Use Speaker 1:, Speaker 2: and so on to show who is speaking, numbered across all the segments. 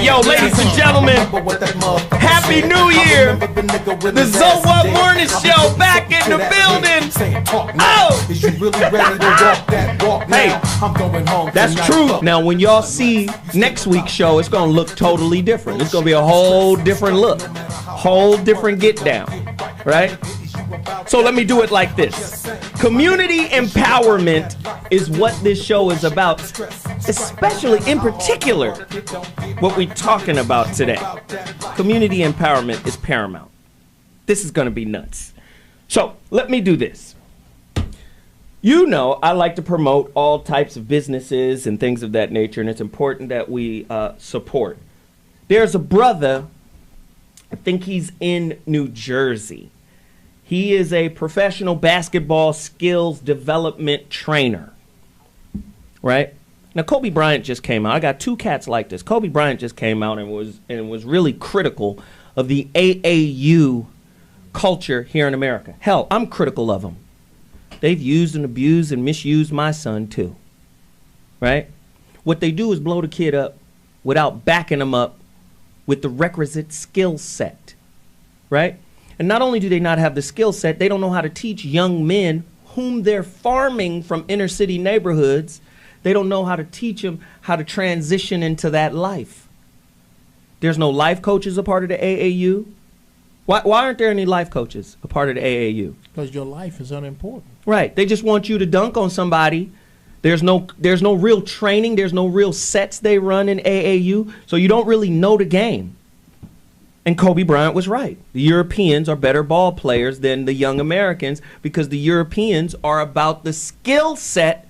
Speaker 1: Yo, ladies and gentlemen, Happy New Year. The So What Morning Show back in the building. Oh! Hey, that's true. Now, when y'all see next week's show, it's going to look totally different. It's going to be a whole different look. Whole different get down. Right? So let me do it like this. Community empowerment is what this show is about, especially in particular what we're talking about today. Community empowerment is paramount. This is going to be nuts. So let me do this. You know, I like to promote all types of businesses and things of that nature, and it's important that we support. There's a brother, I think he's in New Jersey. He is a professional basketball skills development trainer, right? Now, Kobe Bryant just came out. I got two cats like this. Kobe Bryant just came out and was really critical of the AAU culture here in America. Hell, I'm critical of them. They've used and abused and misused my son too, right? What they do is blow the kid up without backing him up with the requisite skill set, right? And not only do they not have the skill set, they don't know how to teach young men whom they're farming from inner city neighborhoods. They don't know how to teach them how to transition into that life. There's no life coaches a part of the AAU. Why aren't there any life coaches a part of the AAU?
Speaker 2: Because your life is unimportant.
Speaker 1: Right. They just want you to dunk on somebody. There's no real training. There's no real sets they run in AAU. So you don't really know the game. And Kobe Bryant was right. The Europeans are better ball players than the young Americans because the Europeans are about the skill set.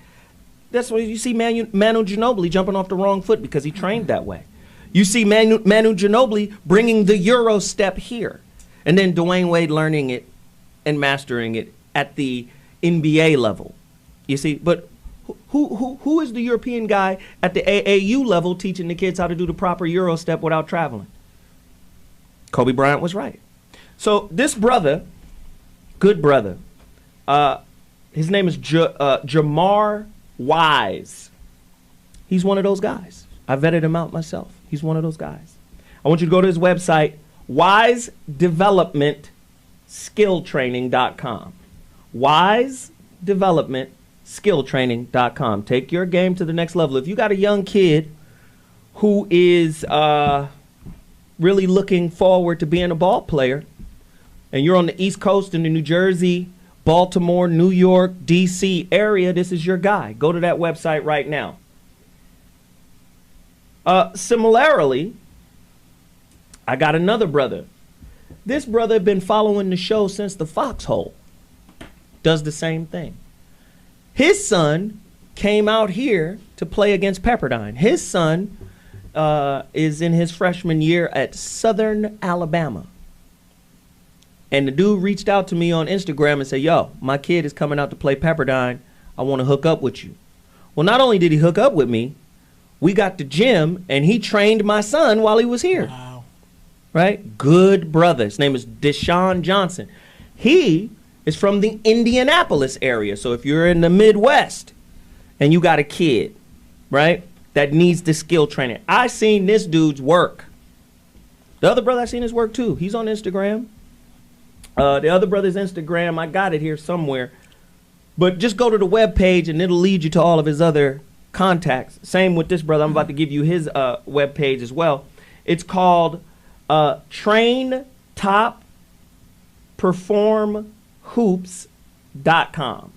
Speaker 1: That's why you see Manu Ginobili jumping off the wrong foot because he trained that way. You see Manu Ginobili bringing the Euro step here. And then Dwayne Wade learning it and mastering it at the NBA level. You see, but who is the European guy at the AAU level teaching the kids how to do the proper Euro step without traveling? Kobe Bryant was right. So this brother, good brother, his name is Jamar Wise. He's one of those guys. I vetted him out myself. He's one of those guys. I want you to go to his website, wisedevelopmentskilltraining.com. wisedevelopmentskilltraining.com. Take your game to the next level. If you got a young kid who is really looking forward to being a ball player, and you're on the East Coast in the New Jersey, Baltimore, New York, D.C. area, this is your guy. Go to that website right now. Similarly, I got another brother. This brother had been following the show since the foxhole. Does the same thing. His son came out here to play against Pepperdine. His son is in his freshman year at Southern Alabama. And the dude reached out to me on Instagram and said, yo, my kid is coming out to play Pepperdine. I want to hook up with you. Well, not only did he hook up with me, we got to gym and he trained my son while he was here.
Speaker 2: Wow.
Speaker 1: Right? Good brother. His name is Deshaun Johnson. He is from the Indianapolis area. So if you're in the Midwest and you got a kid, right, that needs the skill training. I seen this dude's work. The other brother, I seen his work too. He's on Instagram. The other brother's Instagram, I got it here somewhere. But just go to the webpage and it'll lead you to all of his other contacts. Same with this brother. I'm about to give you his webpage as well. It's called TrainTopPerformHoops.com.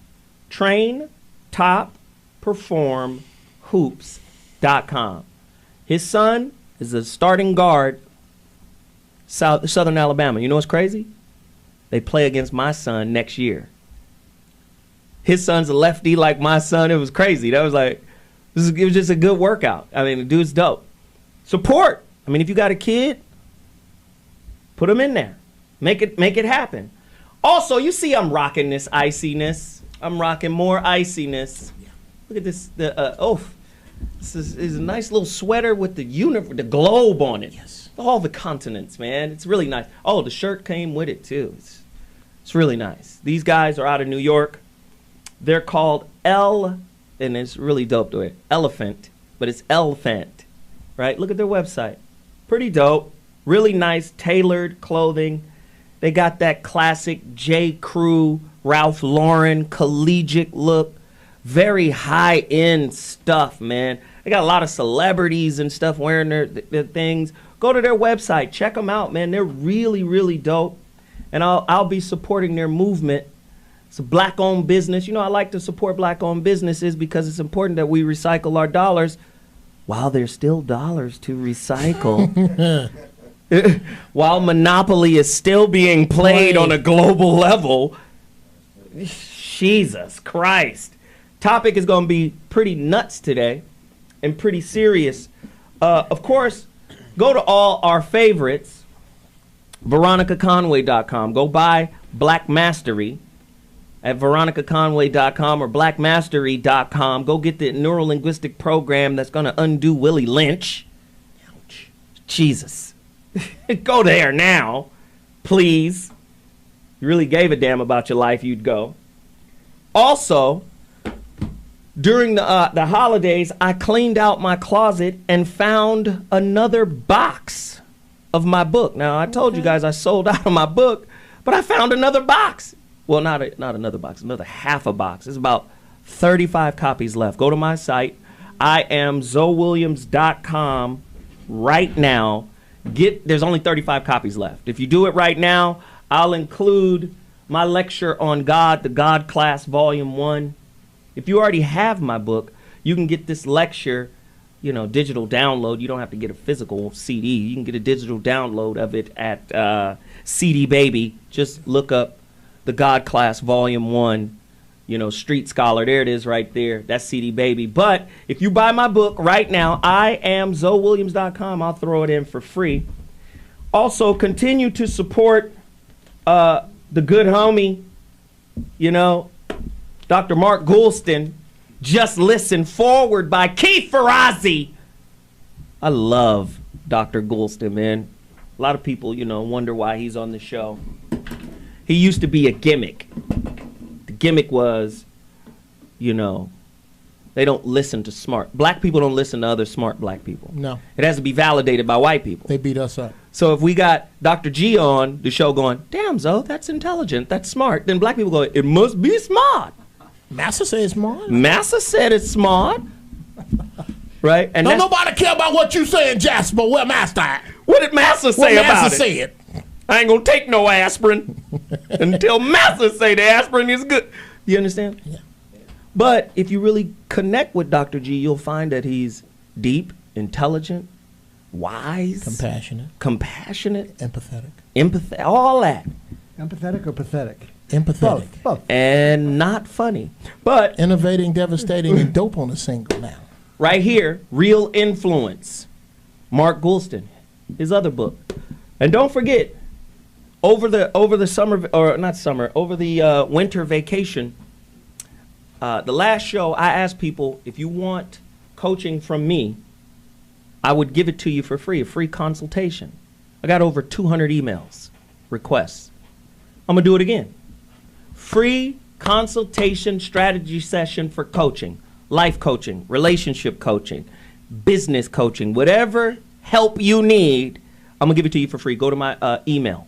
Speaker 1: TrainTopPerformHoops.com. His son is a starting guard, Southern Alabama. You know what's crazy? They play against my son next year. His son's a lefty like my son. It was crazy. That was like, it was just a good workout. I mean, the dude's dope. Support. I mean, if you got a kid, put him in there. Make it happen. Also, you see I'm rocking this iciness. I'm rocking more iciness. Look at this. This is a nice little sweater with the the globe on it.
Speaker 2: Yes.
Speaker 1: All the continents, man. It's really nice. Oh, the shirt came with it too. It's really nice. These guys are out of New York. They're called and it's really dope to it. Elephant, but it's Elephant, right? Look at their website. Pretty dope. Really nice tailored clothing. They got that classic J. Crew, Ralph Lauren collegiate look. Very high-end stuff, man. They got a lot of celebrities and stuff wearing their things. Go to their website. Check them out, man. They're really, really dope. And I'll be supporting their movement. It's a black-owned business. You know, I like to support black-owned businesses because it's important that we recycle our dollars while there's still dollars to recycle. While Monopoly is still being played on a global level. Jesus Christ. Topic is going to be pretty nuts today and pretty serious. Of course, go to all our favorites, veronicaconway.com. Go buy Black Mastery at veronicaconway.com or blackmastery.com. Go get the neurolinguistic program that's going to undo Willie Lynch. Ouch. Jesus. Go there now, please. You really gave a damn about your life, you'd go. Also, during the holidays, I cleaned out my closet and found another box of my book. Now, I told you guys I sold out of my book, but I found another box. Well, not another box, another half a box. There's about 35 copies left. Go to my site, IamZoeWilliams.com right now. There's only 35 copies left. If you do it right now, I'll include my lecture on God, the God Class Volume 1. If you already have my book, you can get this lecture, you know, digital download. You don't have to get a physical CD. You can get a digital download of it at CD Baby. Just look up the God Class Volume 1, you know, Street Scholar. There it is right there. That's CD Baby. But if you buy my book right now, IamZoeWilliams.com, I'll throw it in for free. Also, continue to support the good homie, you know, Dr. Mark Goulston. Just Listen, forward by Keith Ferrazzi. I love Dr. Goulston, man. A lot of people, you know, wonder why he's on the show. He used to be a gimmick. The gimmick was, you know, they don't listen to smart. Black people don't listen to other smart black people.
Speaker 2: No.
Speaker 1: It has to be validated by white people.
Speaker 2: They beat us up.
Speaker 1: So if we got Dr. G on the show going, damn, Zoe, that's intelligent, that's smart, then black people go, it must be smart.
Speaker 2: Massa said it's smart.
Speaker 1: Massa said it's smart. Right? And
Speaker 2: don't nobody care about what you saying, Jasper. Where Master at?
Speaker 1: What did Massa say
Speaker 2: what
Speaker 1: about
Speaker 2: Massa
Speaker 1: it?
Speaker 2: said?
Speaker 1: I ain't gonna take no aspirin until Massa say the aspirin is good. You understand?
Speaker 2: Yeah.
Speaker 1: But if you really connect with Dr. G, you'll find that he's deep, intelligent, wise, compassionate,
Speaker 2: empathetic,
Speaker 1: all that.
Speaker 3: Empathetic or pathetic?
Speaker 2: Empathetic.
Speaker 3: Both.
Speaker 1: And not funny. But
Speaker 2: innovating, devastating, and dope on a single now.
Speaker 1: Right here, Real Influence. Mark Goulston, his other book. And don't forget, over the summer, or not summer, over the winter vacation, the last show, I asked people, if you want coaching from me, I would give it to you for free, a free consultation. I got over 200 emails, requests. I'm going to do it again. Free consultation strategy session for coaching, life coaching, relationship coaching, business coaching, whatever help you need, I'm going to give it to you for free. Go to my email,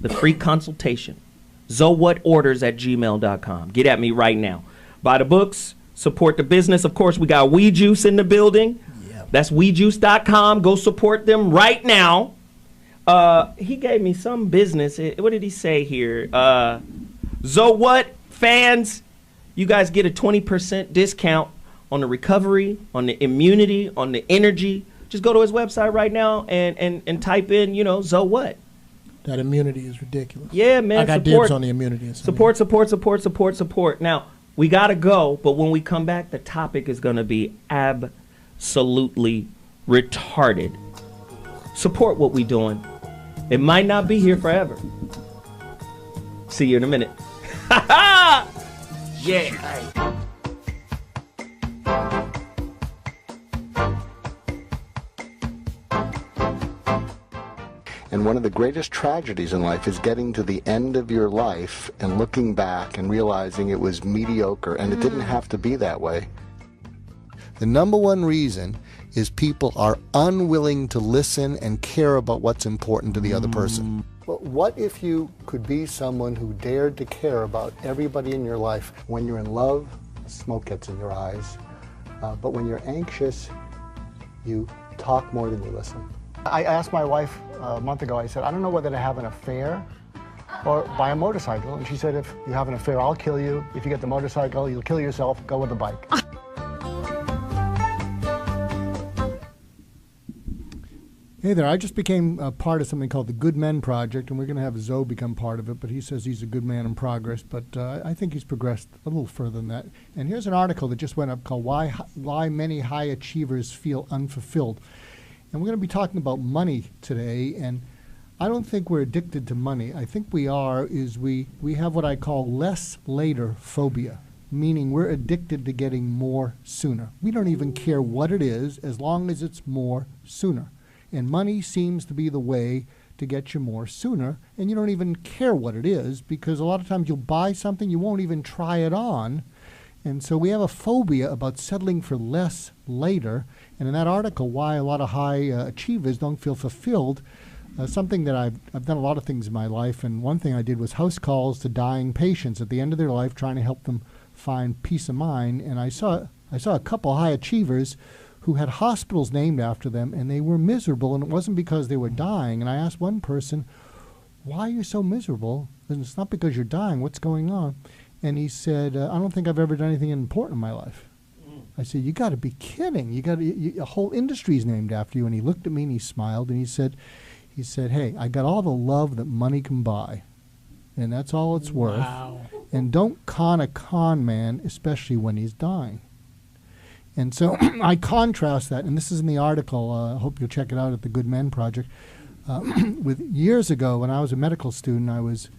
Speaker 1: the free consultation, zowhatorders@gmail.com. Get at me right now. Buy the books, support the business. Of course, we got We Juice in the building. Yep. That's wejuice.com. Go support them right now. He gave me some business. What did he say here? So what, fans, you guys get a 20% discount on the recovery, on the immunity, on the energy. Just go to his website right now and type in, you know, so what.
Speaker 2: That immunity is ridiculous.
Speaker 1: Yeah, man.
Speaker 2: I got dibs on the immunity.
Speaker 1: Support. Now, we got to go, but when we come back, the topic is going to be absolutely retarded. Support what we're doing. It might not be here forever. See you in a minute. Yeah.
Speaker 4: And one of the greatest tragedies in life is getting to the end of your life and looking back and realizing it was mediocre and it didn't have to be that way. The number one reason is people are unwilling to listen and care about what's important to the other person. But what if you could be someone who dared to care about everybody in your life? When you're in love, smoke gets in your eyes. But when you're anxious, you talk more than you listen. I asked my wife a month ago, I said, I don't know whether to have an affair or buy a motorcycle. And she said, if you have an affair, I'll kill you. If you get the motorcycle, you'll kill yourself. Go with the bike.
Speaker 3: Hey there, I just became a part of something called the Good Men Project, and we're going to have Zoe become part of it, but he says he's a good man in progress, but I think he's progressed a little further than that. And here's an article that just went up called Why Many High Achievers Feel Unfulfilled. And we're going to be talking about money today, and I don't think we're addicted to money. I think we have what I call less later phobia, meaning we're addicted to getting more sooner. We don't even care what it is as long as it's more sooner. And money seems to be the way to get you more sooner, and you don't even care what it is, because a lot of times you'll buy something, you won't even try it on. And so we have a phobia about settling for less later. And in that article, why a lot of high achievers don't feel fulfilled, something that I've done a lot of things in my life, and one thing I did was house calls to dying patients at the end of their life, trying to help them find peace of mind. And I saw a couple high achievers who had hospitals named after them, and they were miserable, and it wasn't because they were dying. And I asked one person, why are you so miserable? And it's not because you're dying. What's going on? And he said, I don't think I've ever done anything important in my life. I said, you got to be kidding. A whole industry is named after you. And he looked at me and he smiled, and he said, hey, I got all the love that money can buy, and that's all it's worth.
Speaker 2: Wow.
Speaker 3: And don't con a con man, especially when he's dying. And so I contrast that, and this is in the article. I hope you'll check it out at the Good Men Project. With years ago, when I was a medical student, I was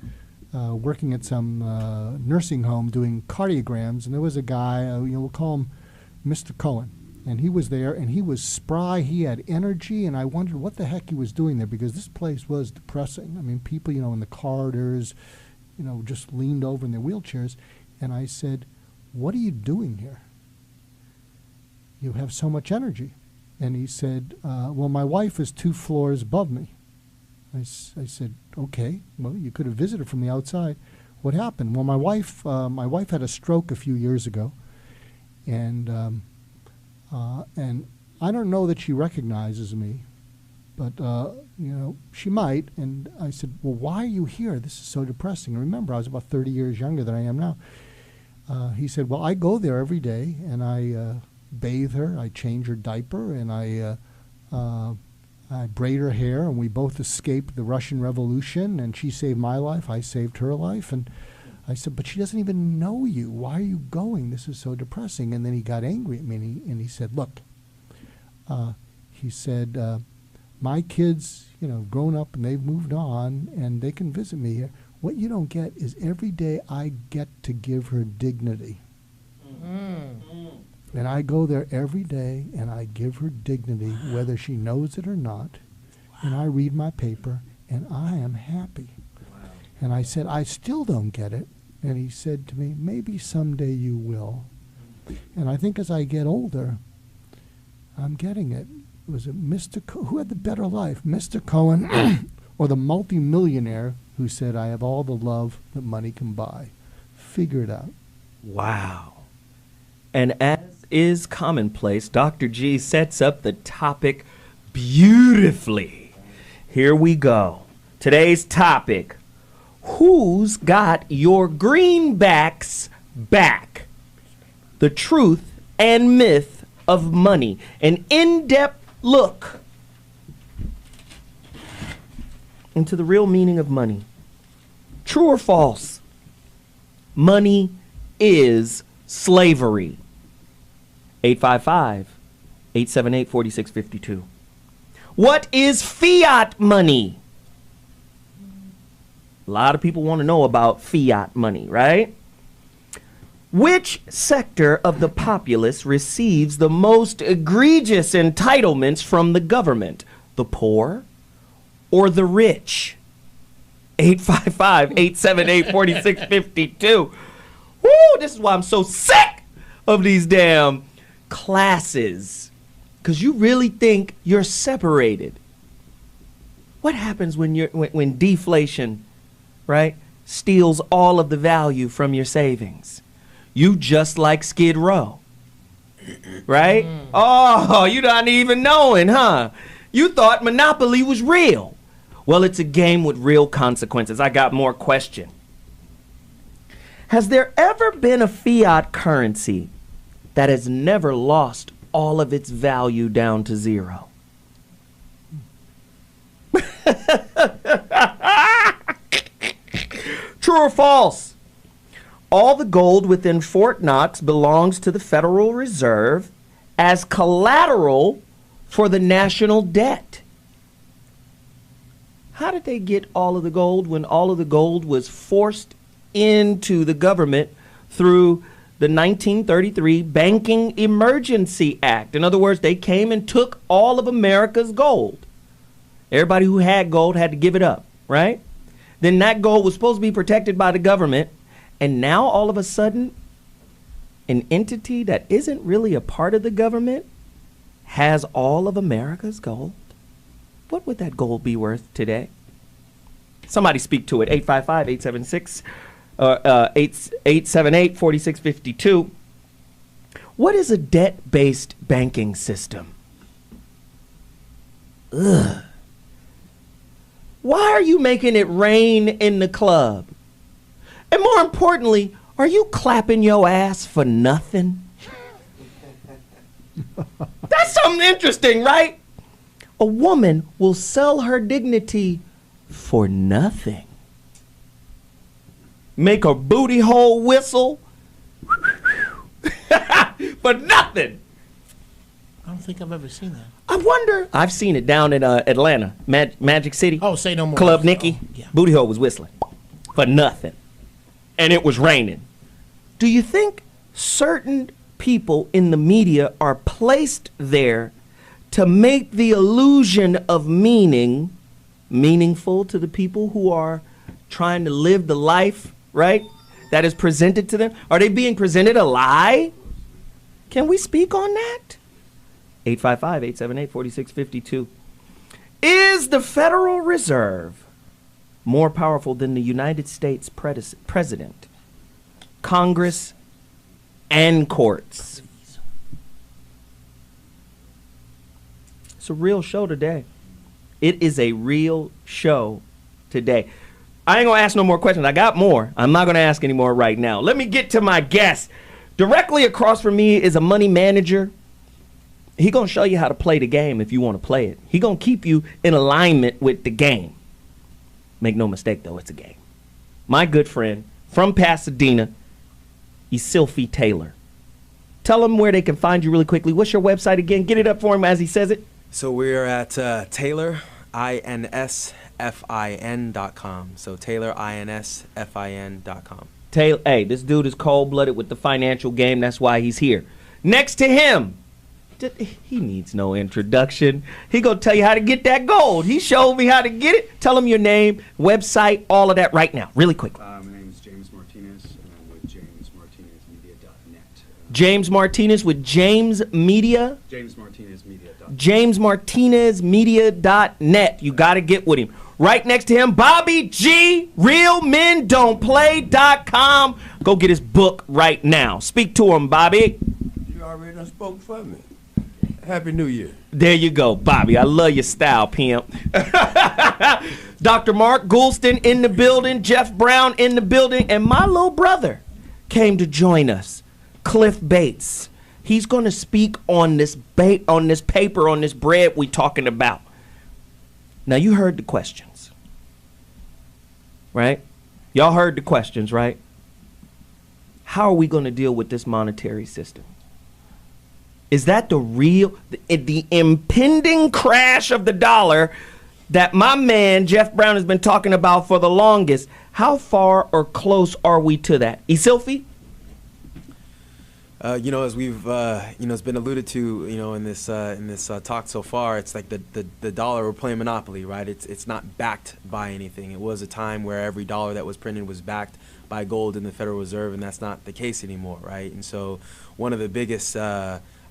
Speaker 3: working at some nursing home doing cardiograms, and there was a guy, we'll call him Mr. Cohen, and he was there, and he was spry. He had energy, and I wondered what the heck he was doing there, because this place was depressing. I mean, people, in the corridors, just leaned over in their wheelchairs, and I said, what are you doing here? You have so much energy. And he said, well, my wife is 2 floors above me. I said, okay, well, you could have visited from the outside. What happened? Well, my wife had a stroke a few years ago, and I don't know that she recognizes me, but she might. And I said, well, why are you here? This is so depressing. And remember, I was about 30 years younger than I am now. He said, well, I go there every day, and I bathe her, I change her diaper, and I braid her hair, and we both escaped the Russian Revolution, and she saved my life, I saved her life. And I said, but she doesn't even know you. Why are you going? This is so depressing. And then he got angry at me, and he said, look, my kids, grown up, and they've moved on, and they can visit me here. What you don't get is every day I get to give her dignity. And I go there every day, and I give her dignity, whether she knows it or not. And I read my paper, and I am happy. And I said, I still don't get it. And he said to me, maybe someday you will. And I think as I get older, I'm getting it. Was it who had the better life, Mr. Cohen or the multimillionaire who said, I have all the love that money can buy? Figure it out.
Speaker 1: Wow. And as is commonplace, Dr. G sets up the topic beautifully. Here we go. Today's topic: who's got your greenbacks back? The truth and myth of money. An in-depth look into the real meaning of money. True or false? Money is slavery. 855-878-4652. What is fiat money? A lot of people want to know about fiat money, right? Which sector of the populace receives the most egregious entitlements from the government? The poor or the rich? 855-878-4652. Woo, this is why I'm so sick of these damn classes because you really think you're separated. What happens when deflation, right, steals all of the value from your savings? You just like Skid Row, right? Oh, you not even knowing, huh? You thought Monopoly was real. Well, it's a game with real consequences. I got more question. Has there ever been a fiat currency that has never lost all of its value down to zero? True or false? All the gold within Fort Knox belongs to the Federal Reserve as collateral for the national debt. How did they get all of the gold when all of the gold was forced into the government through the 1933 Banking Emergency Act? In other words, they came and took all of America's gold. Everybody who had gold had to give it up, right? Then that gold was supposed to be protected by the government. And now all of a sudden, an entity that isn't really a part of the government has all of America's gold. What would that gold be worth today? Somebody speak to it. 855-876 878-4652. What is a debt-based banking system? Ugh. Why are you making it rain in the club? And more importantly, are you clapping your ass for nothing? That's something interesting, right? A woman will sell her dignity for nothing. Make her booty hole whistle for nothing.
Speaker 2: I don't think I've ever seen that.
Speaker 1: I wonder. I've seen it down in Atlanta, Magic City.
Speaker 2: Oh, say no more.
Speaker 1: Club Nikki.
Speaker 2: Oh, yeah.
Speaker 1: Booty hole was whistling for nothing. And it was raining. Do you think certain people in the media are placed there to make the illusion of meaning meaningful to the people who are trying to live the life, right, that is presented to them? Are they being presented a lie? Can we speak on that? 855-878-4652. Is the Federal Reserve more powerful than the United States president, Congress, and courts? It's a real show today. It is a real show today. I ain't gonna ask no more questions. I got more. I'm not gonna ask any more right now. Let me get to my guest. Directly across from me is a money manager. He gonna show you how to play the game if you want to play it. He gonna keep you in alignment with the game. Make no mistake though, it's a game. My good friend from Pasadena, Eszylfie Taylor. Tell them where they can find you really quickly. What's your website again? Get it up for him as he says it.
Speaker 5: So we're at Taylor, INSFIN.com. So Taylor, INSFIN.com.
Speaker 1: Taylor, hey, this dude is cold-blooded with the financial game. That's why he's here. Next to him, he needs no introduction. He gonna tell you how to get that gold. He showed me how to get it. Tell him your name, website, all of that right now, really quickly.
Speaker 6: My name is James Martinez, and I'm with JamesMartinezMedia.net.
Speaker 1: James Martinez with James Media.
Speaker 6: JamesMartinezMedia.net.
Speaker 1: JamesMartinezMedia.net. You got to get with him. Right next to him, Bobby G, RealMenDon'tPlay.com. Go get his book right now. Speak to him, Bobby.
Speaker 7: You already done spoke for me. Happy New Year.
Speaker 1: There you go, Bobby. I love your style, pimp. Dr. Mark Goulston in the building, Geoff Brown in the building, and my little brother came to join us, Cliff Bates. He's going to speak on this paper, on this bread we talking about. Now, you heard the questions, right? Y'all heard the questions, right? How are we going to deal with this monetary system? Is that the impending crash of the dollar that my man Geoff Brown has been talking about for the longest? How far or close are we to that? Eszylfie?
Speaker 5: As we've, it's been alluded to, in this talk so far, it's like the dollar, we're playing Monopoly, right? It's not backed by anything. It was a time where every dollar that was printed was backed by gold in the Federal Reserve, and that's not the case anymore, right? And so one of the biggest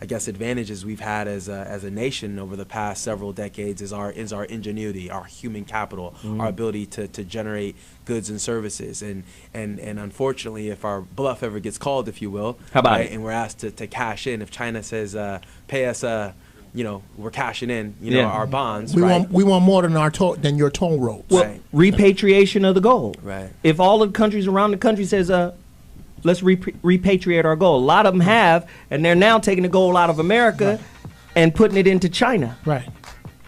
Speaker 5: I guess, advantages we've had as a nation over the past several decades is our ingenuity, our human capital, our ability to generate goods and services. And unfortunately, if our bluff ever gets called, if you will,
Speaker 1: how about it?
Speaker 5: And we're asked to cash in, if China says, pay us, we're cashing in, our bonds.
Speaker 2: We want more than than your toll roads.
Speaker 1: Well, repatriation of the gold.
Speaker 5: Right.
Speaker 1: If all the countries around the country says, let's repatriate our gold. A lot of them have, and they're now taking the gold out of America and putting it into China.
Speaker 2: Right.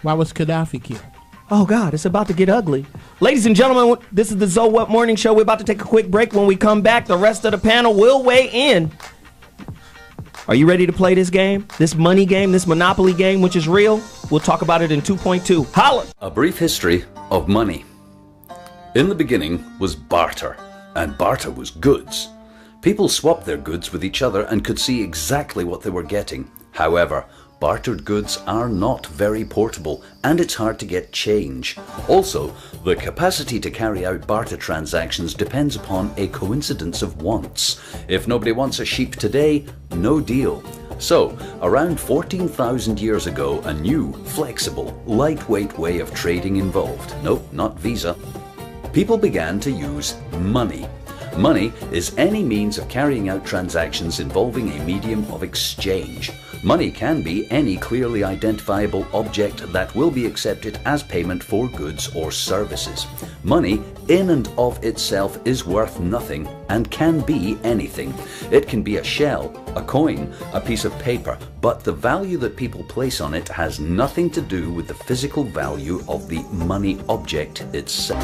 Speaker 2: Why was Gaddafi killed?
Speaker 1: Oh, God, it's about to get ugly. Ladies and gentlemen, this is the So What Morning Show. We're about to take a quick break. When we come back, the rest of the panel will weigh in. Are you ready to play this game? This money game, this monopoly game, which is real? We'll talk about it in 2.2. Holla!
Speaker 8: A brief history of money. In the beginning was barter, and barter was goods. People swapped their goods with each other and could see exactly what they were getting. However, bartered goods are not very portable, and it's hard to get change. Also, the capacity to carry out barter transactions depends upon a coincidence of wants. If nobody wants a sheep today, no deal. So, around 14,000 years ago, a new, flexible, lightweight way of trading evolved. Nope, not Visa. People began to use money. Money is any means of carrying out transactions involving a medium of exchange. Money can be any clearly identifiable object that will be accepted as payment for goods or services. Money, in and of itself, is worth nothing and can be anything. It can be a shell, a coin, a piece of paper, but the value that people place on it has nothing to do with the physical value of the money object itself.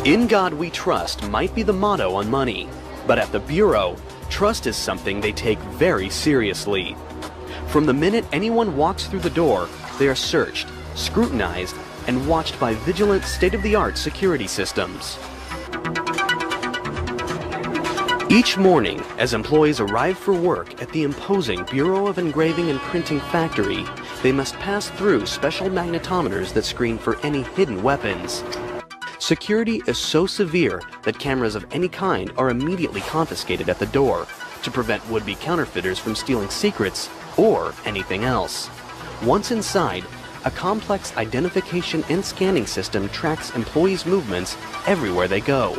Speaker 9: In God we trust might be the motto on money, but at the Bureau, trust is something they take very seriously. From the minute anyone walks through the door, they are searched, scrutinized, and watched by vigilant state-of-the-art security systems. Each morning, as employees arrive for work at the imposing Bureau of Engraving and Printing factory, they must pass through special magnetometers that screen for any hidden weapons. Security is so severe that cameras of any kind are immediately confiscated at the door to prevent would-be counterfeiters from stealing secrets or anything else. Once inside, a complex identification and scanning system tracks employees' movements everywhere they go.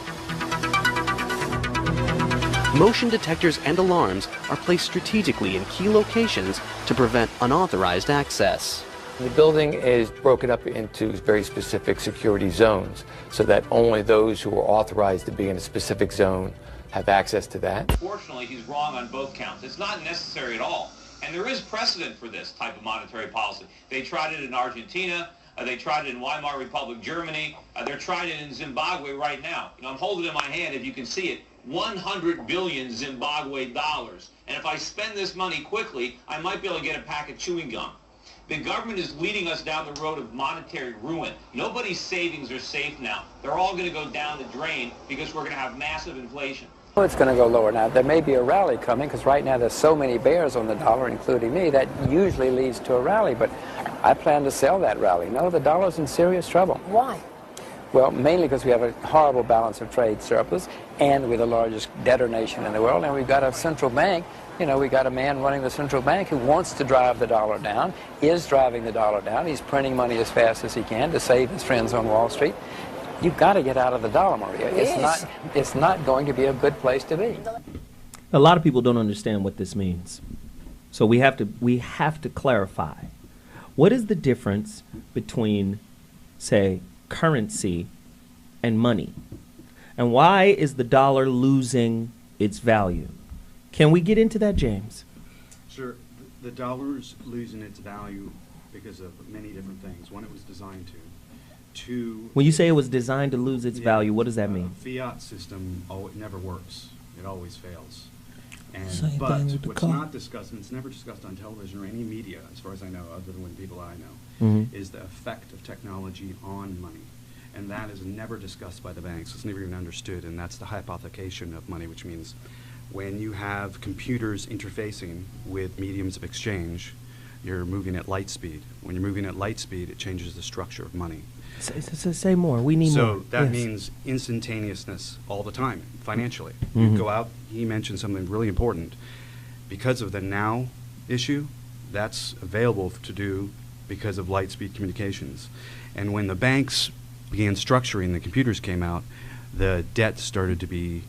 Speaker 9: Motion detectors and alarms are placed strategically in key locations to prevent unauthorized access.
Speaker 10: The building is broken up into very specific security zones so that only those who are authorized to be in a specific zone have access to that.
Speaker 11: Fortunately, he's wrong on both counts. It's not necessary at all. And there is precedent for this type of monetary policy. They tried it in Argentina. They tried it in Weimar Republic, Germany. They're trying it in Zimbabwe right now. I'm holding it in my hand, if you can see it, 100 billion Zimbabwe dollars. And if I spend this money quickly, I might be able to get a pack of chewing gum. The government is leading us down the road of monetary ruin. Nobody's savings are safe now. They're all going to go down the drain because we're going to have massive inflation.
Speaker 10: Well, it's going to go lower now. There may be a rally coming because right now there's so many bears on the dollar, including me, that usually leads to a rally. But I plan to sell that rally. No, the dollar's in serious trouble.
Speaker 12: Why?
Speaker 10: Well, mainly because we have a horrible balance of trade surplus, and we're the largest debtor nation in the world, and we've got a central bank. We got a man running the central bank who wants to drive the dollar down, is driving the dollar down. He's printing money as fast as he can to save his friends on Wall Street. You've got to get out of the dollar, Maria.
Speaker 12: Yes.
Speaker 10: It's not going to be a good place to be.
Speaker 1: A lot of people don't understand what this means. So we have to clarify. What is the difference between, say, currency and money? And why is the dollar losing its value? Can we get into that, James?
Speaker 6: Sure. The dollar's losing its value because of many different things. One, it was designed to. Two,
Speaker 1: when you say it was designed to lose its value, what does that mean?
Speaker 6: Fiat system, it never works. It always fails.
Speaker 2: Same
Speaker 6: But
Speaker 2: thing with the
Speaker 6: what's
Speaker 2: car.
Speaker 6: not discussed, and it's never discussed on television or any media, as far as I know, other than people I know, is the effect of technology on money. And that is never discussed by the banks. It's never even understood, and that's the hypothecation of money, which means when you have computers interfacing with mediums of exchange, you're moving at light speed. When you're moving at light speed, it changes the structure of money.
Speaker 1: Say more. We need more.
Speaker 6: So that
Speaker 1: Yes.
Speaker 6: means instantaneousness all the time, financially. You go out, he mentioned something really important. Because of the now issue, that's available to do because of light speed communications. And when the banks began structuring, the computers came out, the debt started to be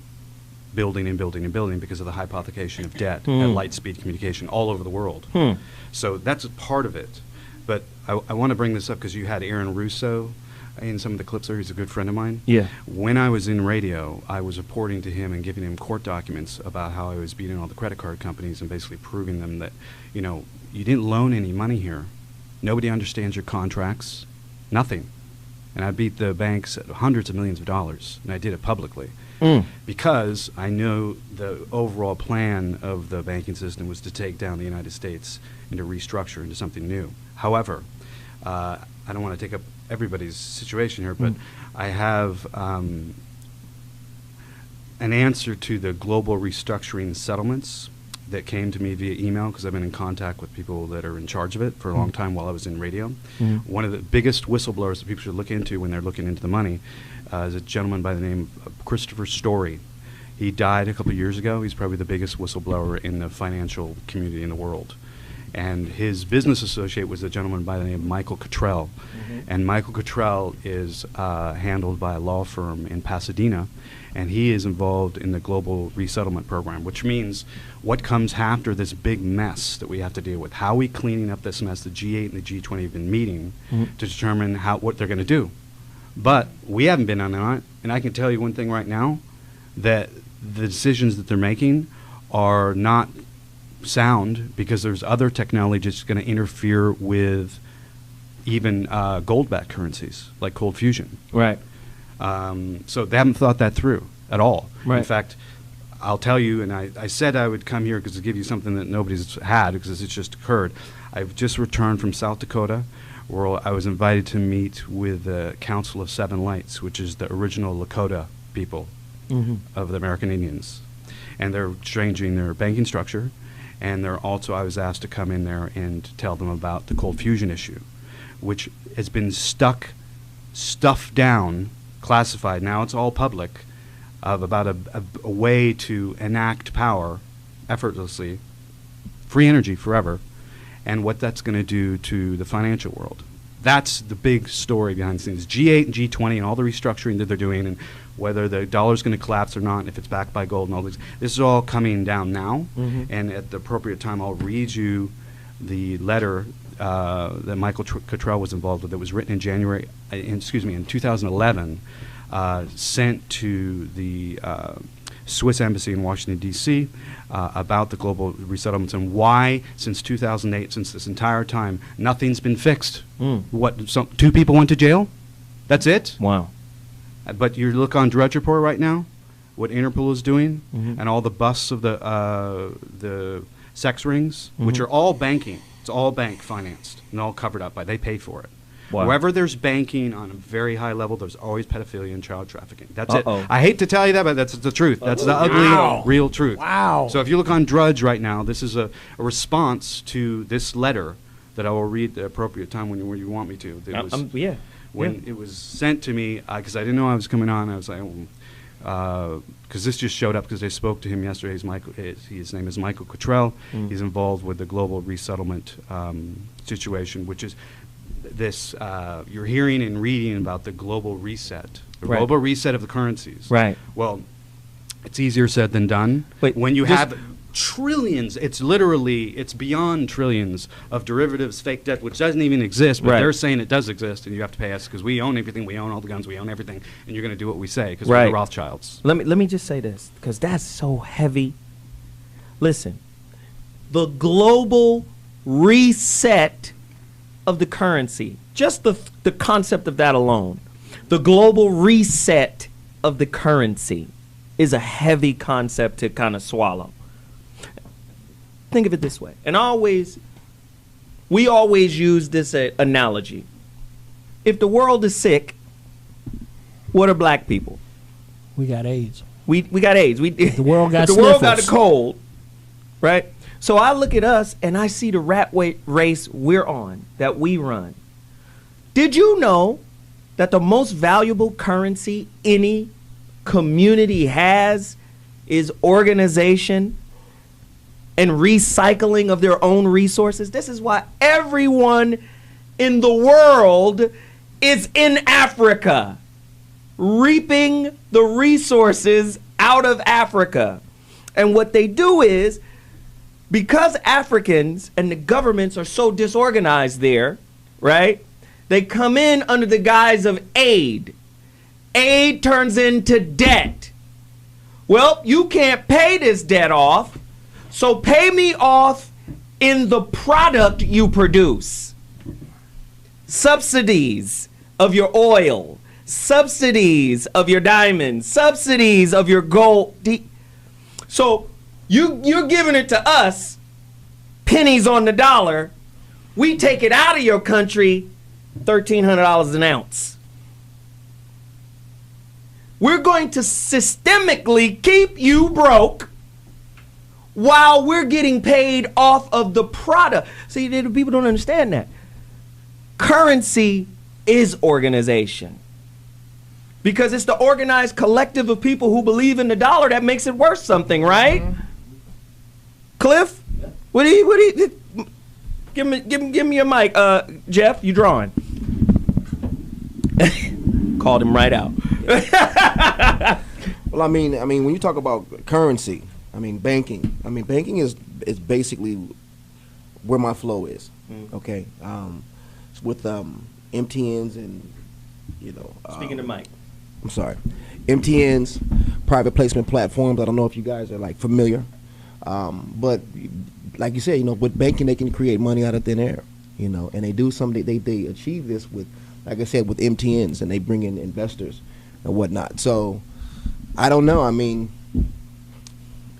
Speaker 6: building and building and building because of the hypothecation of debt and light speed communication all over the world. So that's a part of it. But I want to bring this up because you had Aaron Russo in some of the clips there. He's a good friend of mine.
Speaker 1: Yeah.
Speaker 6: When I was in radio, I was reporting to him and giving him court documents about how I was beating all the credit card companies and basically proving them that, you know, you didn't loan any money here. Nobody understands your contracts. Nothing. And I beat the banks at hundreds of millions of dollars, and I did it publicly. Because I know the overall plan of the banking system was to take down the United States and to restructure into something new. However, I don't want to take up everybody's situation here, but I have an answer to the global restructuring settlements that came to me via email, because I've been in contact with people that are in charge of it for a long time while I was in radio. One of the biggest whistleblowers that people should look into when they're looking into the money is a gentleman by the name of Christopher Story. He died a couple of years ago. He's probably the biggest whistleblower in the financial community in the world. And his business associate was a gentleman by the name of Michael Cottrell. And Michael Cottrell is handled by a law firm in Pasadena, and he is involved in the global resettlement program, which means what comes after this big mess that we have to deal with. How are we cleaning up this mess? The G8 and the G20 have been meeting to determine what they're going to do. But we haven't been on it, and I can tell you one thing right now, that the decisions that they're making are not sound, because there's other technology that's going to interfere with even gold-backed currencies, like cold fusion.
Speaker 1: Right.
Speaker 6: So they haven't thought that through at all.
Speaker 1: Right.
Speaker 6: In fact, I'll tell you, and I said I would come here because to give you something that nobody's had, because it's just occurred. I've just returned from South Dakota, where I was invited to meet with the Council of Seven Lights, which is the original Lakota people of the American Indians. And they're changing their banking structure, and they're also, I was asked to come in there and tell them about the cold fusion issue, which has been stuffed down, classified, now it's all public, of about a way to enact power effortlessly, free energy forever, and what that's going to do to the financial world. That's the big story behind the scenes. G8 and G20 and all the restructuring that they're doing, and whether the dollar's going to collapse or not, and if it's backed by gold and all this. This is all coming down now, and at the appropriate time I'll read you the letter that Michael Cottrell was involved with that was written in in 2011, sent to the Swiss Embassy in Washington, D.C., about the global resettlements and why, since 2008, since this entire time, nothing's been fixed. What? Two people went to jail? That's it?
Speaker 1: Wow.
Speaker 6: But you look on Drudge Report right now, what Interpol is doing, and all the busts of the sex rings, which are all banking. It's all bank financed and all covered up by, they pay for it. Wow. Wherever there's banking on a very high level, there's always pedophilia and child trafficking. That's it. I hate to tell you that, but that's the truth. That's the ugly, real truth.
Speaker 2: Wow.
Speaker 6: So if you look on Drudge right now, this is a response to this letter that I will read at the appropriate time when you want me to. When it was sent to me, because I didn't know I was coming on, I was like, because this just showed up because they spoke to him yesterday. His name is Michael Cottrell. He's involved with the global resettlement situation, which is this, you're hearing and reading about the global reset, the global reset of the currencies.
Speaker 1: Right.
Speaker 6: Well, it's easier said than done. Wait, when you have trillions, it's beyond trillions of derivatives, fake debt, which doesn't even exist, but they're saying it does exist, and you have to pay us because we own everything, we own all the guns, we own everything, and you're going to do what we say because we're the Rothschilds.
Speaker 1: Let me just say this, because that's so heavy. Listen, the global reset of the currency, just the concept of that alone, the global reset of the currency is a heavy concept to kind of swallow. Think of it this way, and we always use this analogy. If the world is sick, what are black people?
Speaker 2: We got AIDS.
Speaker 1: We got AIDS.
Speaker 2: The world got
Speaker 1: the world got a cold, right? So I look at us and I see the rat race we're on, that we run. Did you know that the most valuable currency any community has is organization? and recycling of their own resources. This is why everyone in the world is in Africa, reaping the resources out of Africa. And what they do is, because Africans and the governments are so disorganized there, right? They come in under the guise of aid. Aid turns into debt. Well, you can't pay this debt off, so pay me off in the product you produce. Subsidies of your oil, subsidies of your diamonds, subsidies of your gold. So you're giving it to us, pennies on the dollar. We take it out of your country, $1,300 an ounce. We're going to systemically keep you broke while we're getting paid off of the product. See, people don't understand that. Currency is organization. Because it's the organized collective of people who believe in the dollar that makes it worth something, right? Mm-hmm. Cliff? What do you give me your mic. Geoff, you drawing. Called him right out.
Speaker 12: Well, I mean, when you talk about currency, banking. Banking is basically where my flow is. Okay, with MTNs and
Speaker 1: Speaking to Mike.
Speaker 12: I'm sorry, MTNs, private placement platforms. I don't know if you guys are familiar, but like you said, with banking they can create money out of thin air. And they do something. They achieve this with, like I said, with MTNs, and they bring in investors and whatnot. So I don't know.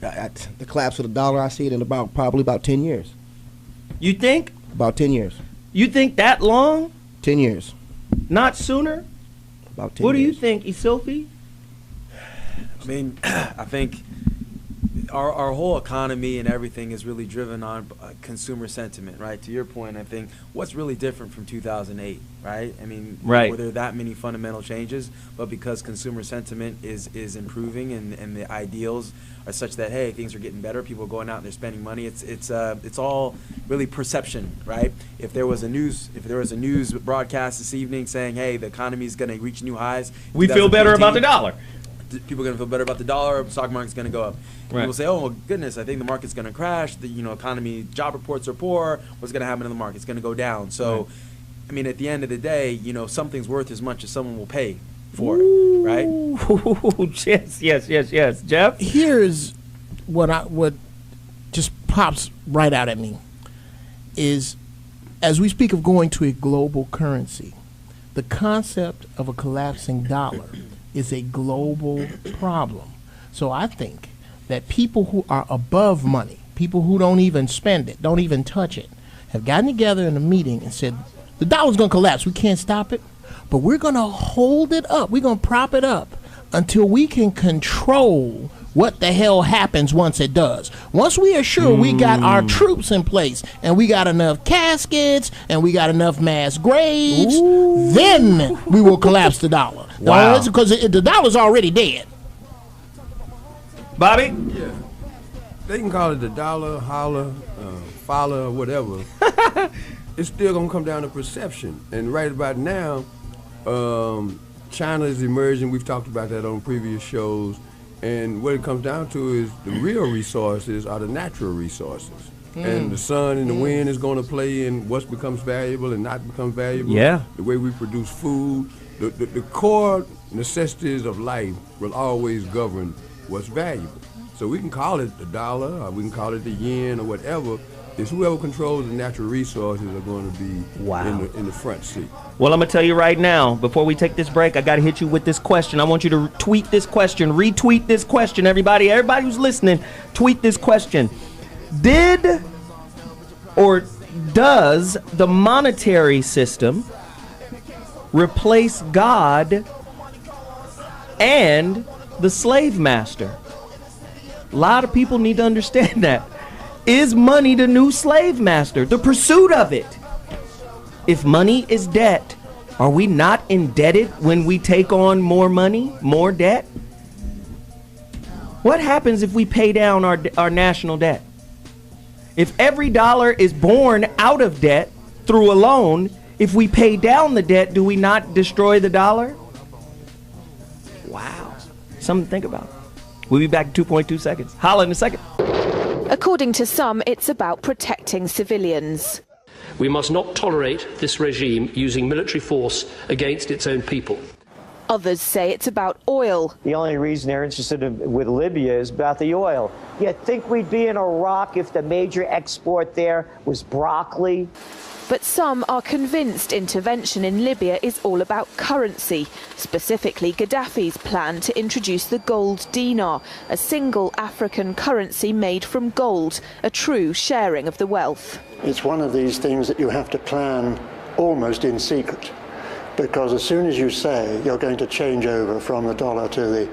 Speaker 12: The collapse of the dollar, I see it in probably about 10 years.
Speaker 1: You think?
Speaker 12: About 10 years.
Speaker 1: You think that long?
Speaker 12: 10 years.
Speaker 1: Not sooner?
Speaker 12: About 10
Speaker 1: What do
Speaker 12: years.
Speaker 1: you think, Eszylfie?
Speaker 5: I think our whole economy and everything is really driven on consumer sentiment, right? To your point, I think what's really different from 2008, right?
Speaker 1: Right.
Speaker 5: Were there that many fundamental changes? But because consumer sentiment is improving and the ideals are such that, hey, things are getting better, people are going out and they're spending money. It's all really perception, right? If there was a news broadcast this evening saying, hey, the economy is going to reach new highs,
Speaker 1: we feel better about the dollar.
Speaker 5: People are going to feel better about the dollar. The stock market's going to go up.
Speaker 1: Right.
Speaker 5: People say, "Oh well, goodness, I think the market's going to crash. The economy, job reports are poor. What's going to happen in the market? It's going to go down." So, right. At the end of the day, something's worth as much as someone will pay for it, right? Yes. Geoff,
Speaker 2: here's what just pops right out at me is, as we speak of going to a global currency, the concept of a collapsing dollar is a global problem. So I think that people who are above money, people who don't even spend it, don't even touch it, have gotten together in a meeting and said, the dollar's going to collapse. We can't stop it, but we're going to hold it up. We're going to prop it up until we can control what the hell happens once it does. Once we are sure we got our troops in place and we got enough caskets and we got enough mass graves, then we will collapse the dollar.
Speaker 1: Wow.
Speaker 2: Because the dollar's already dead.
Speaker 1: Bobby?
Speaker 7: Yeah. They can call it the dollar, holler, follow, or whatever. It's still going to come down to perception. And right about now, China is emerging. We've talked about that on previous shows. And what it comes down to is the real resources are the natural resources. And the sun and the wind is going to play in what becomes valuable and not becomes valuable.
Speaker 1: Yeah.
Speaker 7: The way we produce food. The core necessities of life will always govern what's valuable. So we can call it the dollar, or we can call it the yen, or whatever. It's whoever controls the natural resources are going to be in the front seat.
Speaker 1: Well, I'm going to tell you right now, before we take this break, I got to hit you with this question. I want you to tweet this question, retweet this question, everybody. Everybody who's listening, tweet this question. Did or does the monetary system replace God and the slave master? A lot of people need to understand that. Is money the new slave master? The pursuit of it. If money is debt, are we not indebted when we take on more money, more debt? What happens if we pay down our national debt? If every dollar is born out of debt through a loan, if we pay down the debt, do we not destroy the dollar? Wow. Something to think about. We'll be back in 2.2 seconds. Holla in a second.
Speaker 13: According to some, it's about protecting civilians.
Speaker 14: We must not tolerate this regime using military force against its own people.
Speaker 13: Others say it's about oil.
Speaker 15: The only reason they're interested with Libya is about the oil. You think we'd be in Iraq if the major export there was broccoli?
Speaker 13: But some are convinced intervention in Libya is all about currency, specifically Gaddafi's plan to introduce the gold dinar, a single African currency made from gold, a true sharing of the wealth.
Speaker 16: It's one of these things that you have to plan almost in secret, because as soon as you say you're going to change over from the dollar to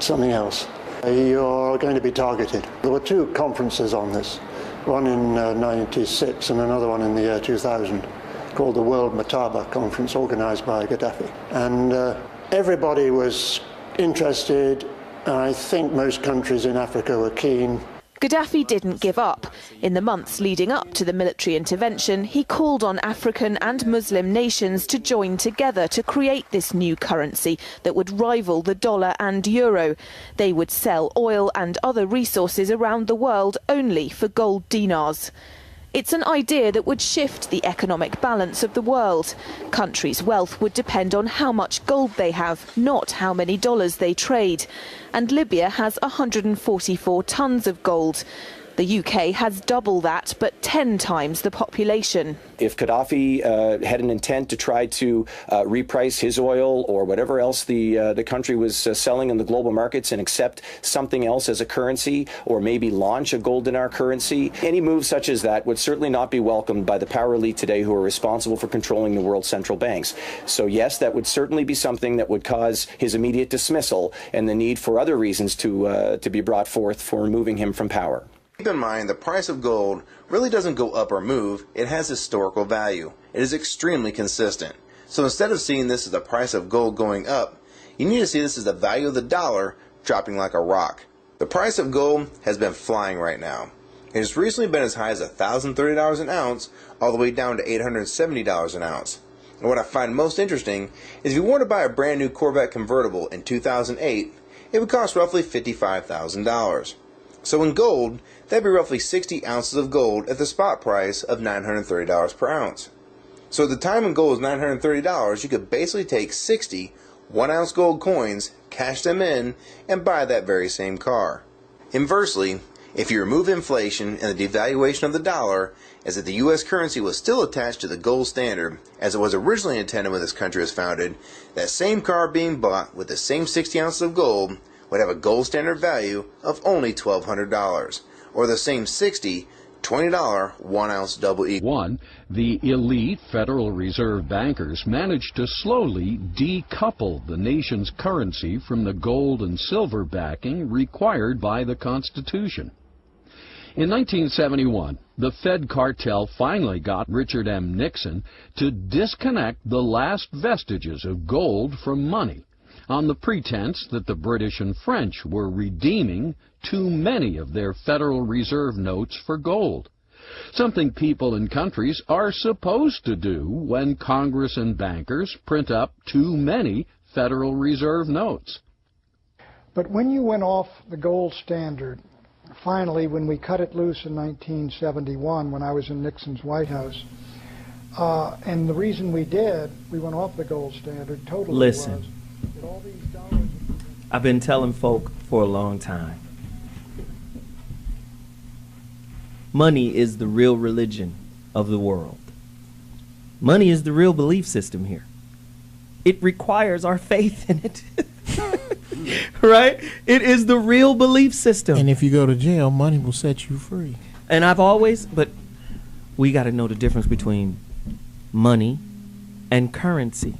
Speaker 16: something else, you're going to be targeted. There were two conferences on this. One in 96 and another one in the year 2000, called the World Mataba Conference, organized by Gaddafi. And everybody was interested, and I think most countries in Africa were keen.
Speaker 13: Gaddafi didn't give up. In the months leading up to the military intervention, he called on African and Muslim nations to join together to create this new currency that would rival the dollar and euro. They would sell oil and other resources around the world only for gold dinars. It's an idea that would shift the economic balance of the world. Countries' wealth would depend on how much gold they have, not how many dollars they trade. And Libya has 144 tons of gold. The UK has double that, but 10 times the population.
Speaker 17: If Gaddafi had an intent to try to reprice his oil or whatever else the country was selling in the global markets and accept something else as a currency, or maybe launch a gold dinar currency, any move such as that would certainly not be welcomed by the power elite today who are responsible for controlling the world's central banks. So yes, that would certainly be something that would cause his immediate dismissal and the need for other reasons to be brought forth for removing him from power.
Speaker 18: Keep in mind, the price of gold really doesn't go up or move. It has historical value. It is extremely consistent. So instead of seeing this as the price of gold going up, you need to see this as the value of the dollar dropping like a rock. The price of gold has been flying right now. It has recently been as high as $1,030 an ounce, all the way down to $870 an ounce. And what I find most interesting is if you were to buy a brand new Corvette convertible in 2008, it would cost roughly $55,000. So in gold, that'd be roughly 60 ounces of gold at the spot price of $930 per ounce. So at the time when gold was $930, you could basically take 60 1-ounce gold coins, cash them in, and buy that very same car. Inversely, if you remove inflation and the devaluation of the dollar, as if the U.S. currency was still attached to the gold standard, as it was originally intended when this country was founded, that same car being bought with the same 60 ounces of gold would have a gold standard value of only $1,200, or the same $20 1-ounce double eagle.
Speaker 19: 1. The elite Federal Reserve bankers managed to slowly decouple the nation's currency from the gold and silver backing required by the Constitution. In 1971, the Fed cartel finally got Richard M. Nixon to disconnect the last vestiges of gold from money, on the pretense that the British and French were redeeming too many of their Federal Reserve notes for gold, something people and countries are supposed to do when Congress and bankers print up too many Federal Reserve notes.
Speaker 20: But when you went off the gold standard, finally, when we cut it loose in 1971, when I was in Nixon's White House, and the reason we went off the gold standard totally
Speaker 1: Listen. I've been telling folk for a long time. Money is the real religion of the world. Money is the real belief system here. It requires our faith in it. Right? It is the real belief system.
Speaker 2: And if you go to jail, money will set you free.
Speaker 1: And but we got to know the difference between money and currency.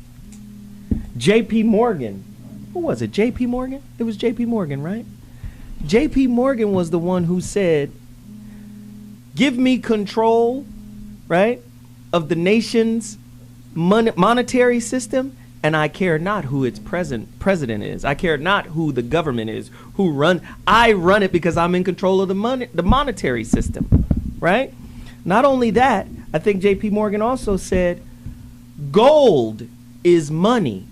Speaker 1: J.P. Morgan. Who was it? J.P. Morgan? It was J.P. Morgan, right? J.P. Morgan was the one who said, give me control, right, of the nation's monetary system, and I care not who its president is. I care not who the government is, I run it because I'm in control of the monetary system, right? Not only that, I think J.P. Morgan also said, gold is money.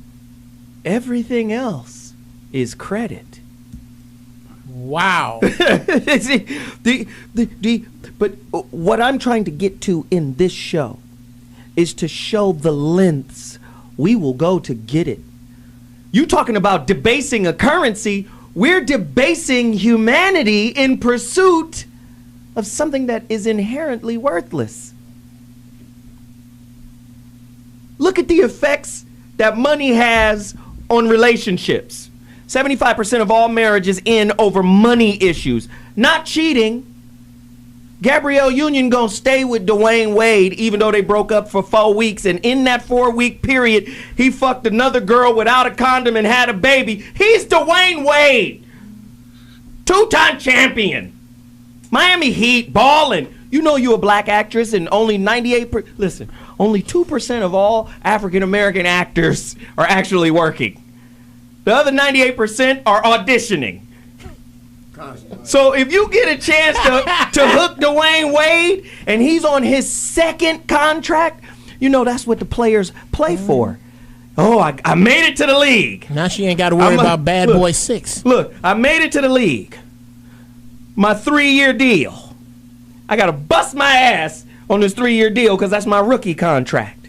Speaker 1: Everything else is credit.
Speaker 2: Wow.
Speaker 1: But what I'm trying to get to in this show is to show the lengths we will go to get it. You talking about debasing a currency, we're debasing humanity in pursuit of something that is inherently worthless. Look at the effects that money has on relationships. 75% of all marriages end over money issues. Not cheating. Gabrielle Union gonna stay with Dwayne Wade even though they broke up for 4 weeks, and in that 4-week period he fucked another girl without a condom and had a baby. He's Dwayne Wade, 2-time champion, Miami Heat, balling. You know you a black actress and only 2% of all African American actors are actually working. The other 98% are auditioning. So if you get a chance to hook Dwayne Wade and he's on his 2nd contract, you know that's what the players play for. Oh, I made it to the league.
Speaker 2: Now she ain't got to worry about Bad Boy 6.
Speaker 1: Look, I made it to the league. My 3-year deal. I got to bust my ass on this 3-year deal because that's my rookie contract.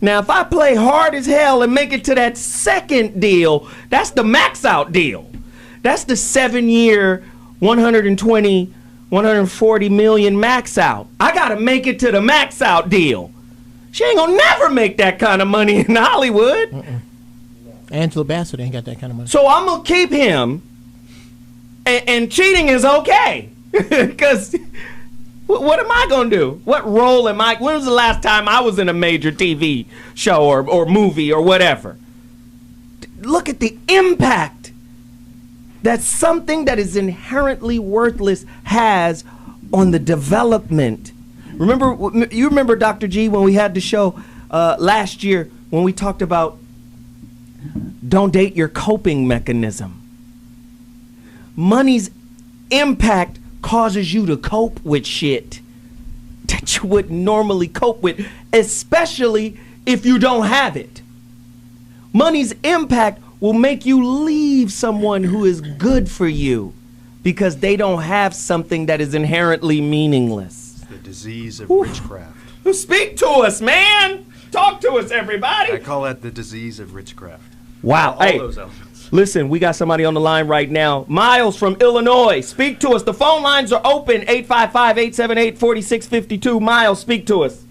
Speaker 1: Now, if I play hard as hell and make it to that 2nd deal, that's the max out deal. That's the 7-year, 120, 140 million max out. I got to make it to the max out deal. She ain't gonna never make that kind of money in Hollywood.
Speaker 2: Angela Bassett ain't got that kind of money.
Speaker 1: So I'm gonna keep him, and cheating is okay. Because what am I gonna do? What role am I? When was the last time I was in a major TV show or movie or whatever? Look at the impact that something that is inherently worthless has on the development. You remember Dr. G when we had the show last year when we talked about don't date your coping mechanism. Money's impact causes you to cope with shit that you wouldn't normally cope with, especially if you don't have it. Money's impact will make you leave someone who is good for you because they don't have something that is inherently meaningless.
Speaker 6: It's the disease of witchcraft.
Speaker 1: Speak to us, man. Talk to us, everybody.
Speaker 6: I call that the disease of witchcraft.
Speaker 1: Wow.
Speaker 6: All those elements.
Speaker 1: Listen, we got somebody on the line right now. Miles from Illinois, speak to us. The phone lines are open, 855-878-4652. Miles, speak to us.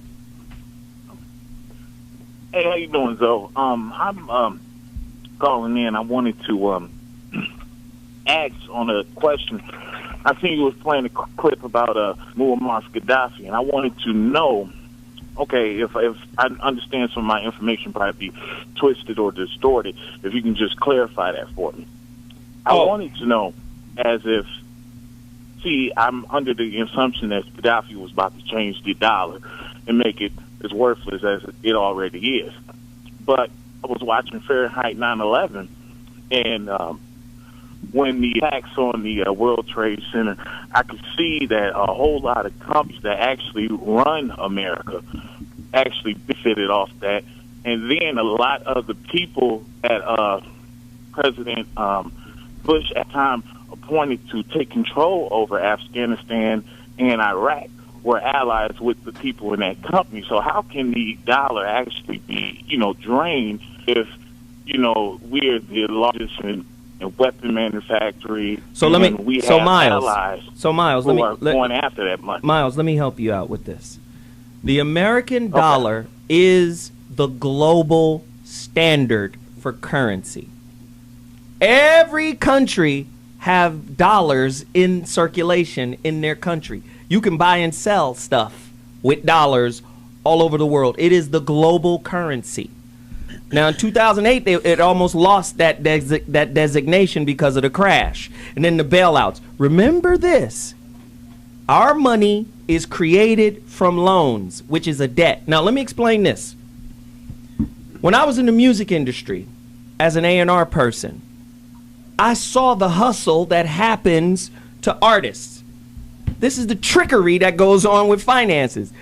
Speaker 21: Hey, how you doing, Zoe? I'm calling in. I wanted to ask on a question. I seen you was playing a clip about Muammar Gaddafi, and I wanted to know, okay, if I understand some of my information probably be twisted or distorted, if you can just clarify that for me. I wanted to know I'm under the assumption that Gaddafi was about to change the dollar and make it as worthless as it already is. But I was watching Fahrenheit 9/11, and when the attacks on the World Trade Center, I could see that a whole lot of companies that actually run America actually benefited off that. And then a lot of the people that President Bush at the time appointed to take control over Afghanistan and Iraq were allies with the people in that company. So how can the dollar actually be, drained if, we're the largest in weapon manufacturing?
Speaker 1: Miles,
Speaker 21: going after that money.
Speaker 1: Miles, let me help you out with this. The American dollar is the global standard for currency. Every country have dollars in circulation in their country. You can buy and sell stuff with dollars all over the world. It is the global currency. Now, in 2008, it almost lost that designation because of the crash and then the bailouts. Remember this. Our money is created from loans, which is a debt. Now, let me explain this. When I was in the music industry as an A&R person, I saw the hustle that happens to artists. This is the trickery that goes on with finances.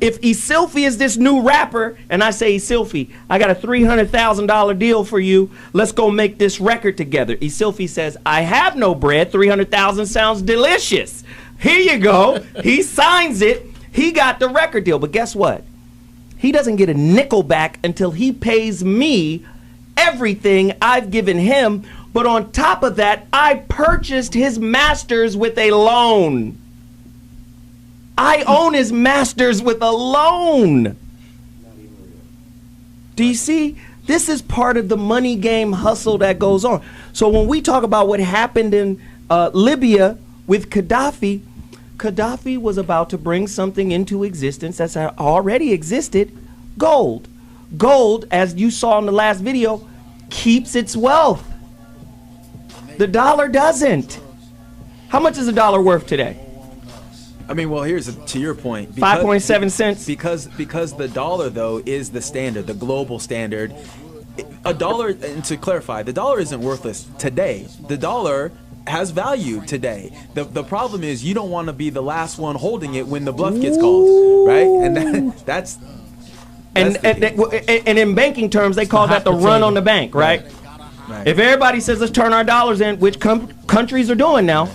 Speaker 1: If Eszylfie is this new rapper, and I say, Eszylfie, I got a $300,000 deal for you. Let's go make this record together. Eszylfie says, I have no bread. 300,000 sounds delicious. Here you go. He signs it. He got the record deal. But guess what? He doesn't get a nickel back until he pays me everything I've given him. But on top of that, I purchased his masters with a loan. I own his masters with a loan. Do you see? This is part of the money game hustle that goes on. So when we talk about what happened in Libya with Gaddafi, Gaddafi was about to bring something into existence that's already existed, gold. Gold, as you saw in the last video, keeps its wealth. The dollar doesn't. How much is a dollar worth today?
Speaker 5: I mean, well, to your point.
Speaker 1: 5.7 cents.
Speaker 5: Because the dollar, though, is the standard, the global standard. A dollar, and to clarify, the dollar isn't worthless today. The dollar has value today. The problem is you don't want to be the last one holding it when the bluff gets called, right? And that's and in banking terms, they call that the run on the bank, right? Right. If everybody says let's turn our dollars in, which countries are doing now,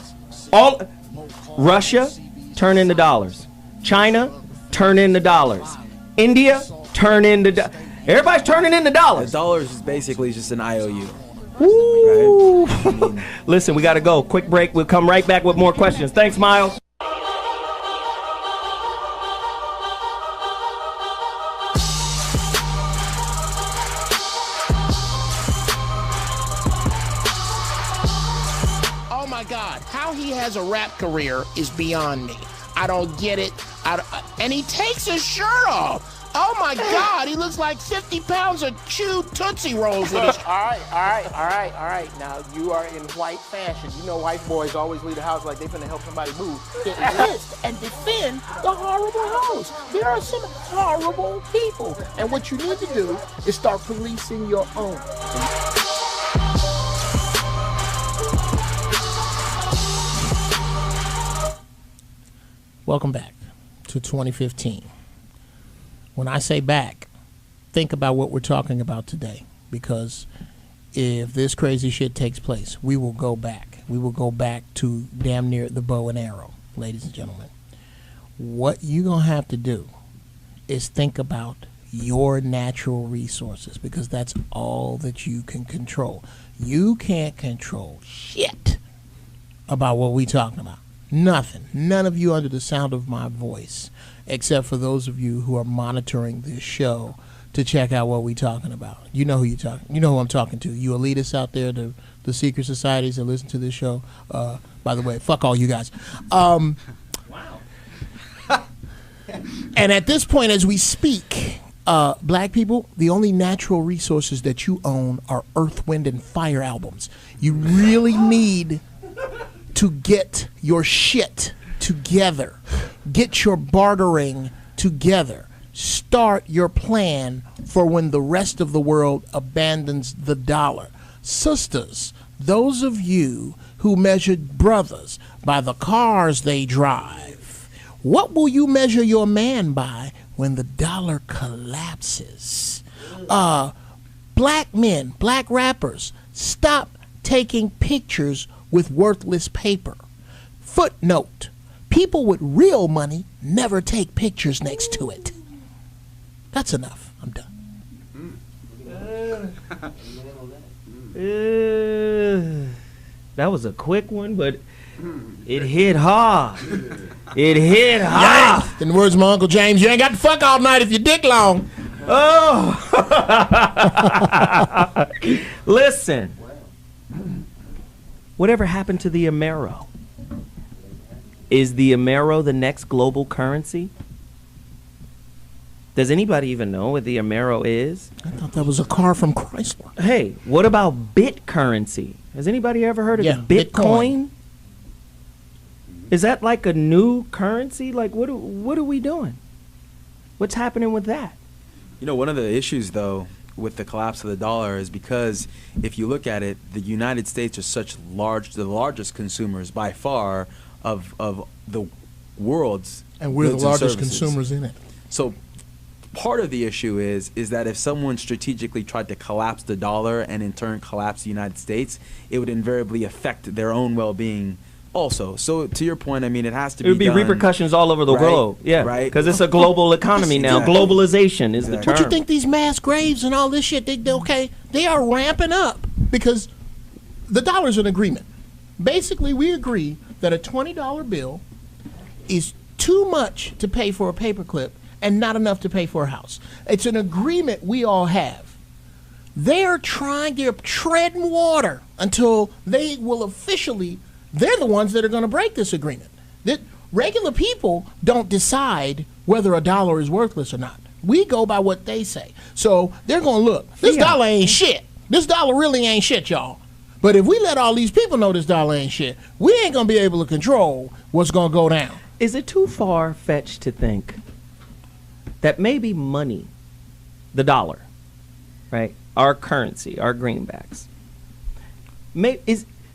Speaker 5: Russia, turn into dollars. China, turn into dollars. India, turn into everybody's turning into dollars. The dollars is basically just an IOU.
Speaker 1: Woo. Right? Listen, we got to go. Quick break. We'll come right back with more questions. Thanks, Miles.
Speaker 2: Oh my God, how he has a rap career is beyond me. I don't get it. And he takes his shirt off. Oh my God, he looks like 50 pounds of chewed Tootsie Rolls with his... All right. Now, you are in white fashion. You know white boys always leave the house like they finna help somebody move. Enlist and defend the horrible hoes. There are some horrible people. And what you need to do is start policing your own. Welcome back to 2015. When I say back, think about what we're talking about today, because if this crazy shit takes place, we will go back. We will go back to damn near the bow and arrow, ladies and gentlemen. What you're going to have to do is think about your natural resources, because that's all that you can control. You can't control shit about what we're talking about. Nothing. None of you under the sound of my voice, except for those of you who are monitoring this show to check out what we're talking about. You know who you talking. You know who I'm talking to. You elitists out there, the secret societies that listen to this show. By the way, fuck all you guys. Wow. And at this point, as we speak, black people, the only natural resources that you own are Earth, Wind, and Fire albums. You really need to get your shit together. Get your bartering together. Start your plan for when the rest of the world abandons the dollar. Sisters, those of you who measured brothers by the cars they drive, what will you measure your man by when the dollar collapses? Black men, black rappers, stop taking pictures with worthless paper. Footnote: people with real money never take pictures next to it. That's enough. I'm done.
Speaker 1: That was a quick one, but it hit hard. It hit hard.
Speaker 2: Yeah. In the words of my Uncle James, you ain't got to fuck all night if your dick long.
Speaker 1: Oh. Listen. Whatever happened to the Amero? Is the Amero the next global currency? Does anybody even know what the Amero is?
Speaker 2: I thought that was a car from Chrysler.
Speaker 1: Hey, what about bit currency? Has anybody ever heard of the Bitcoin? Is that like a new currency? Like, what are we doing? What's happening with that?
Speaker 5: You know, one of the issues, though, with the collapse of the dollar is because if you look at it, the United States are the largest consumers by far of the world's
Speaker 2: and we're the
Speaker 5: goods
Speaker 2: largest
Speaker 5: services.
Speaker 2: consumers in it.
Speaker 5: So part of the issue is that if someone strategically tried to collapse the dollar and in turn collapse the United States, it would invariably affect their own well-being also. So to your point, I mean, it has to be
Speaker 1: It would be
Speaker 5: done,
Speaker 1: repercussions all over the
Speaker 5: right,
Speaker 1: globe. Yeah,
Speaker 5: right.
Speaker 1: because it's a global economy now.
Speaker 5: Exactly.
Speaker 1: Globalization is the term.
Speaker 2: But you think these mass graves and all this shit, they are ramping up because the dollar's an agreement. Basically, we agree that a $20 bill is too much to pay for a paperclip and not enough to pay for a house. It's an agreement we all have. They're treading water until they will officially, they're the ones that are going to break this agreement. That regular people don't decide whether a dollar is worthless or not. We go by what they say. So they're going to look, this dollar ain't shit. This dollar really ain't shit, y'all. But if we let all these people know this dollar ain't shit, we ain't going to be able to control what's going to go down.
Speaker 1: Is it too far-fetched to think that maybe money, the dollar, right, our currency, our greenbacks,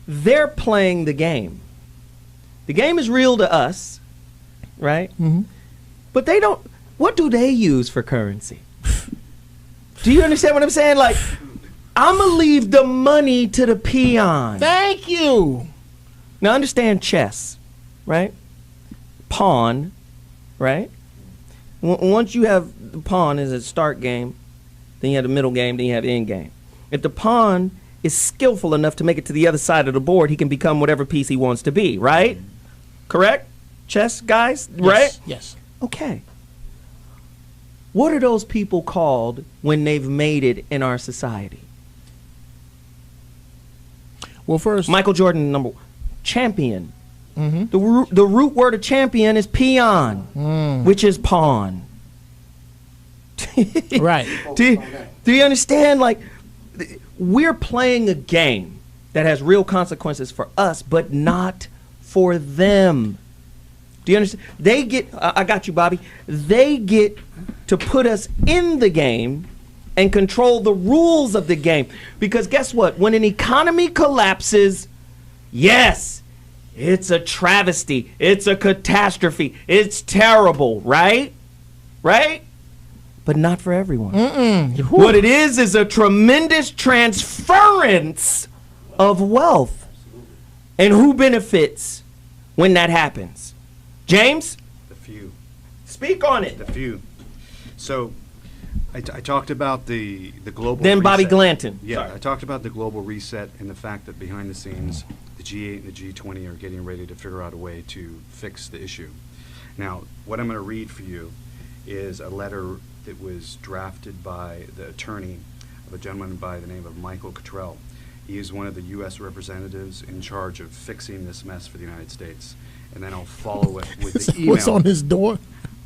Speaker 1: they're playing the game. The game is real to us, right?
Speaker 2: Mm-hmm.
Speaker 1: But they don't, what do they use for currency? Do you understand what I'm saying? Like, I'm going to leave the money to the peon.
Speaker 2: Thank you.
Speaker 1: Now understand chess, right? Pawn, right? Once you have the pawn is a start game, then you have the middle game, then you have the end game. If the pawn is skillful enough to make it to the other side of the board, he can become whatever piece he wants to be, right? Correct? Chess guys, right?
Speaker 2: Yes.
Speaker 1: Okay. What are those people called when they've made it in our society?
Speaker 2: Well, first,
Speaker 1: Michael Jordan, number one, champion.
Speaker 2: Mm-hmm.
Speaker 1: The root word of champion is peon, which is pawn.
Speaker 2: Right.
Speaker 1: Do you understand? Like, we're playing a game that has real consequences for us, but not for them. Do you understand? They get, I got you, Bobby. They get to put us in the game and control the rules of the game. Because guess what? When an economy collapses, yes, it's a travesty. It's a catastrophe. It's terrible, right? Right? But not for everyone. What it is a tremendous transference of wealth. And who benefits when that happens? James?
Speaker 6: The few.
Speaker 1: Speak on it.
Speaker 6: The few. So I talked about the global
Speaker 1: Then
Speaker 6: reset.
Speaker 1: Bobby Glanton.
Speaker 6: Yeah,
Speaker 1: Sorry.
Speaker 6: I talked about the global reset and the fact that behind the scenes, the G8 and the G20 are getting ready to figure out a way to fix the issue. Now, what I'm going to read for you is a letter that was drafted by the attorney of a gentleman by the name of Michael Cottrell. He is one of the U.S. representatives in charge of fixing this mess for the United States. And then I'll follow it with the email.
Speaker 2: What's on his door?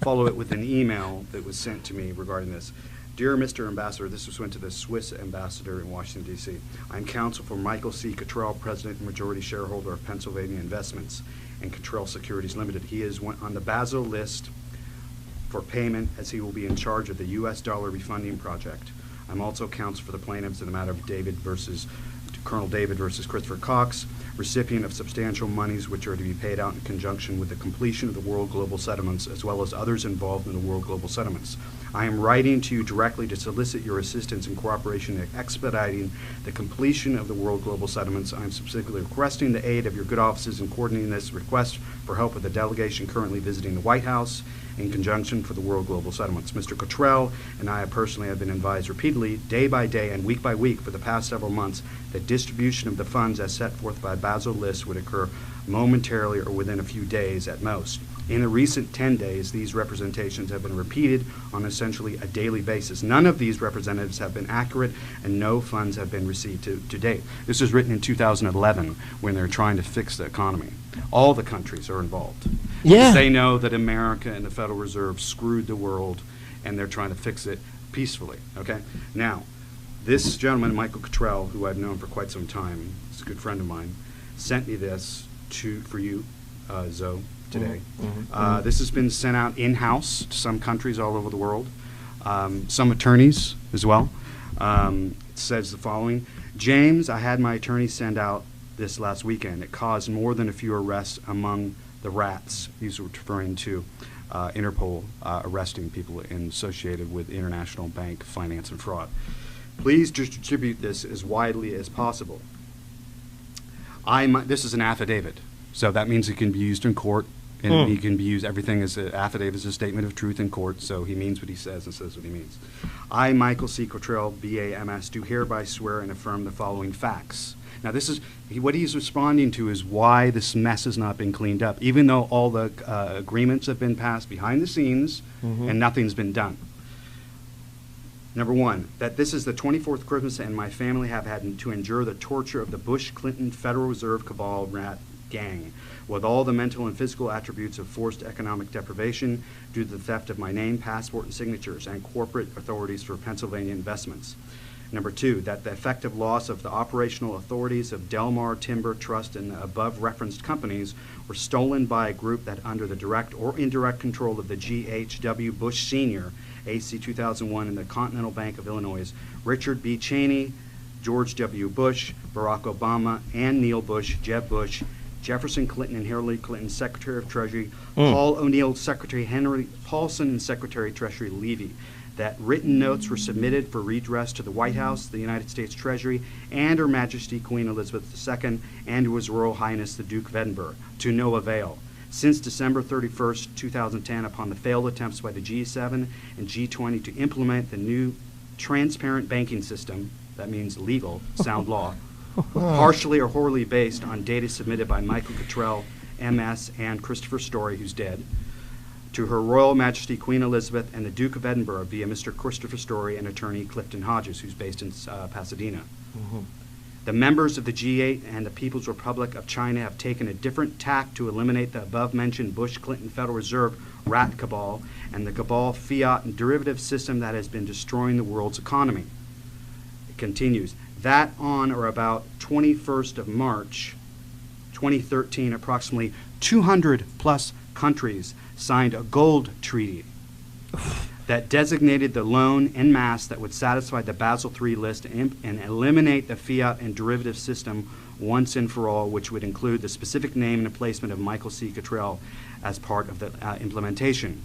Speaker 6: Follow it with an email that was sent to me regarding this. Dear Mr. Ambassador, this was sent to the Swiss ambassador in Washington, D.C. I'm counsel for Michael C. Cottrell, president and majority shareholder of Pennsylvania Investments and Cottrell Securities Limited. He is on the Basel list for payment, as he will be in charge of the U.S. dollar refunding project. I'm also counsel for the plaintiffs in the matter of Colonel David versus Christopher Cox, recipient of substantial monies which are to be paid out in conjunction with the completion of the World Global Settlements, as well as others involved in the World Global Settlements. I am writing to you directly to solicit your assistance and cooperation in expediting the completion of the World Global Settlements. I am specifically requesting the aid of your good offices in coordinating this request for help with the delegation currently visiting the White House in conjunction for the World Global Settlements. Mr. Cottrell and I personally have been advised repeatedly, day by day and week by week for the past several months, that distribution of the funds as set forth by Basel lists would occur momentarily or within a few days at most. In the recent 10 days, these representations have been repeated on essentially a daily basis. None of these representatives have been accurate, and no funds have been received to date. This was written in 2011 when they're trying to fix the economy. All the countries are involved.
Speaker 2: Yeah.
Speaker 6: They know that America and the Federal Reserve screwed the world, and they're trying to fix it peacefully. Okay? Now, this gentleman, Michael Cottrell, who I've known for quite some time, is a good friend of mine, sent me this for you, Zoe, today. This has been sent out in-house to some countries all over the world, some attorneys as well. It says the following: James, I had my attorney send out this last weekend. It caused more than a few arrests among the rats. He's referring to Interpol arresting people associated with international bank finance and fraud. Please distribute this as widely as possible. This is an affidavit, so that means it can be used in court, and he can be used, everything is an affidavit, is a statement of truth in court, so he means what he says and says what he means. I, Michael C. Cottrell, BAMS, do hereby swear and affirm the following facts. Now this is, what he's responding to is why this mess has not been cleaned up, even though all the agreements have been passed behind the scenes and nothing's been done. Number one, that this is the 24th Christmas and my family have had to endure the torture of the Bush-Clinton Federal Reserve cabal rat gang, with all the mental and physical attributes of forced economic deprivation due to the theft of my name, passport, and signatures, and corporate authorities for Pennsylvania investments. Number two, that the effective loss of the operational authorities of Delmar Timber Trust and the above referenced companies were stolen by a group that under the direct or indirect control of the G.H.W. Bush Sr., AC 2001, and the Continental Bank of Illinois, Richard B. Cheney, George W. Bush, Barack Obama, and Neil Bush, Jeb Bush, Jefferson Clinton and Hillary Clinton, Secretary of Treasury, Paul O'Neill, Secretary Henry Paulson, and Secretary of Treasury Levy. That written notes were submitted for redress to the White House, the United States Treasury, and Her Majesty Queen Elizabeth II, and to His Royal Highness the Duke of Edinburgh, to no avail. Since December 31st, 2010, upon the failed attempts by the G7 and G20 to implement the new transparent banking system, that means legal, sound law, partially or wholly based on data submitted by Michael Cottrell, MS, and Christopher Story, who's dead, to Her Royal Majesty Queen Elizabeth and the Duke of Edinburgh via Mr. Christopher Story and attorney Clifton Hodges, who's based in Pasadena. The members of the G8 and the People's Republic of China have taken a different tack to eliminate the above-mentioned Bush-Clinton Federal Reserve rat cabal and the cabal fiat and derivative system that has been destroying the world's economy. It continues, that on or about 21st of March 2013, approximately 200 plus countries signed a gold treaty that designated the loan en masse that would satisfy the Basel III list and eliminate the fiat and derivative system once and for all, which would include the specific name and placement of Michael C. Cottrell as part of the implementation.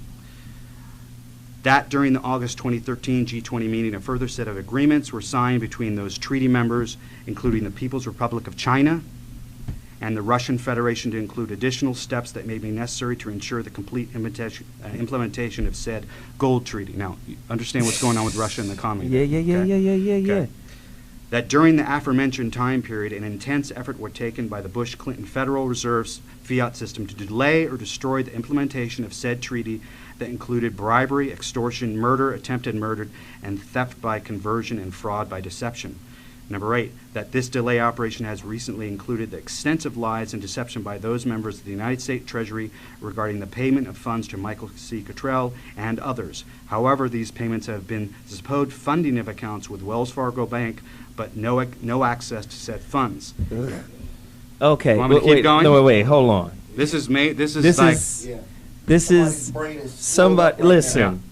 Speaker 6: That during the August 2013 G20 meeting, a further set of agreements were signed between those treaty members, including the People's Republic of China and the Russian Federation, to include additional steps that may be necessary to ensure the complete implementation of said gold treaty. Now, you understand what's going on with Russia and the economy.
Speaker 1: Yeah.
Speaker 6: That during the aforementioned time period, an intense effort was taken by the Bush-Clinton Federal Reserve's fiat system to delay or destroy the implementation of said treaty that included bribery, extortion, murder, attempted murder, and theft by conversion and fraud by deception. Number 8, that this delay operation has recently included the extensive lies and deception by those members of the United States Treasury regarding the payment of funds to Michael C. Cottrell and others. However, these payments have been supposed funding of accounts with Wells Fargo Bank, but no access to said funds.
Speaker 1: Okay,
Speaker 6: Want me to keep going?
Speaker 1: No, wait, hold on.
Speaker 6: This is
Speaker 1: somebody. Listen.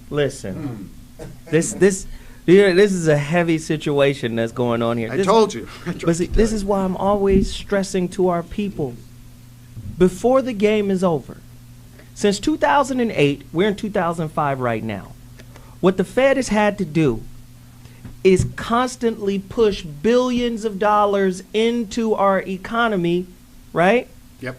Speaker 1: This is a heavy situation that's going on here.
Speaker 6: I told you.
Speaker 1: But see, this is why I'm always stressing to our people, before the game is over. Since 2008, we're in 2005 right now. What the Fed has had to do is constantly push billions of dollars into our economy, right?
Speaker 6: Yep.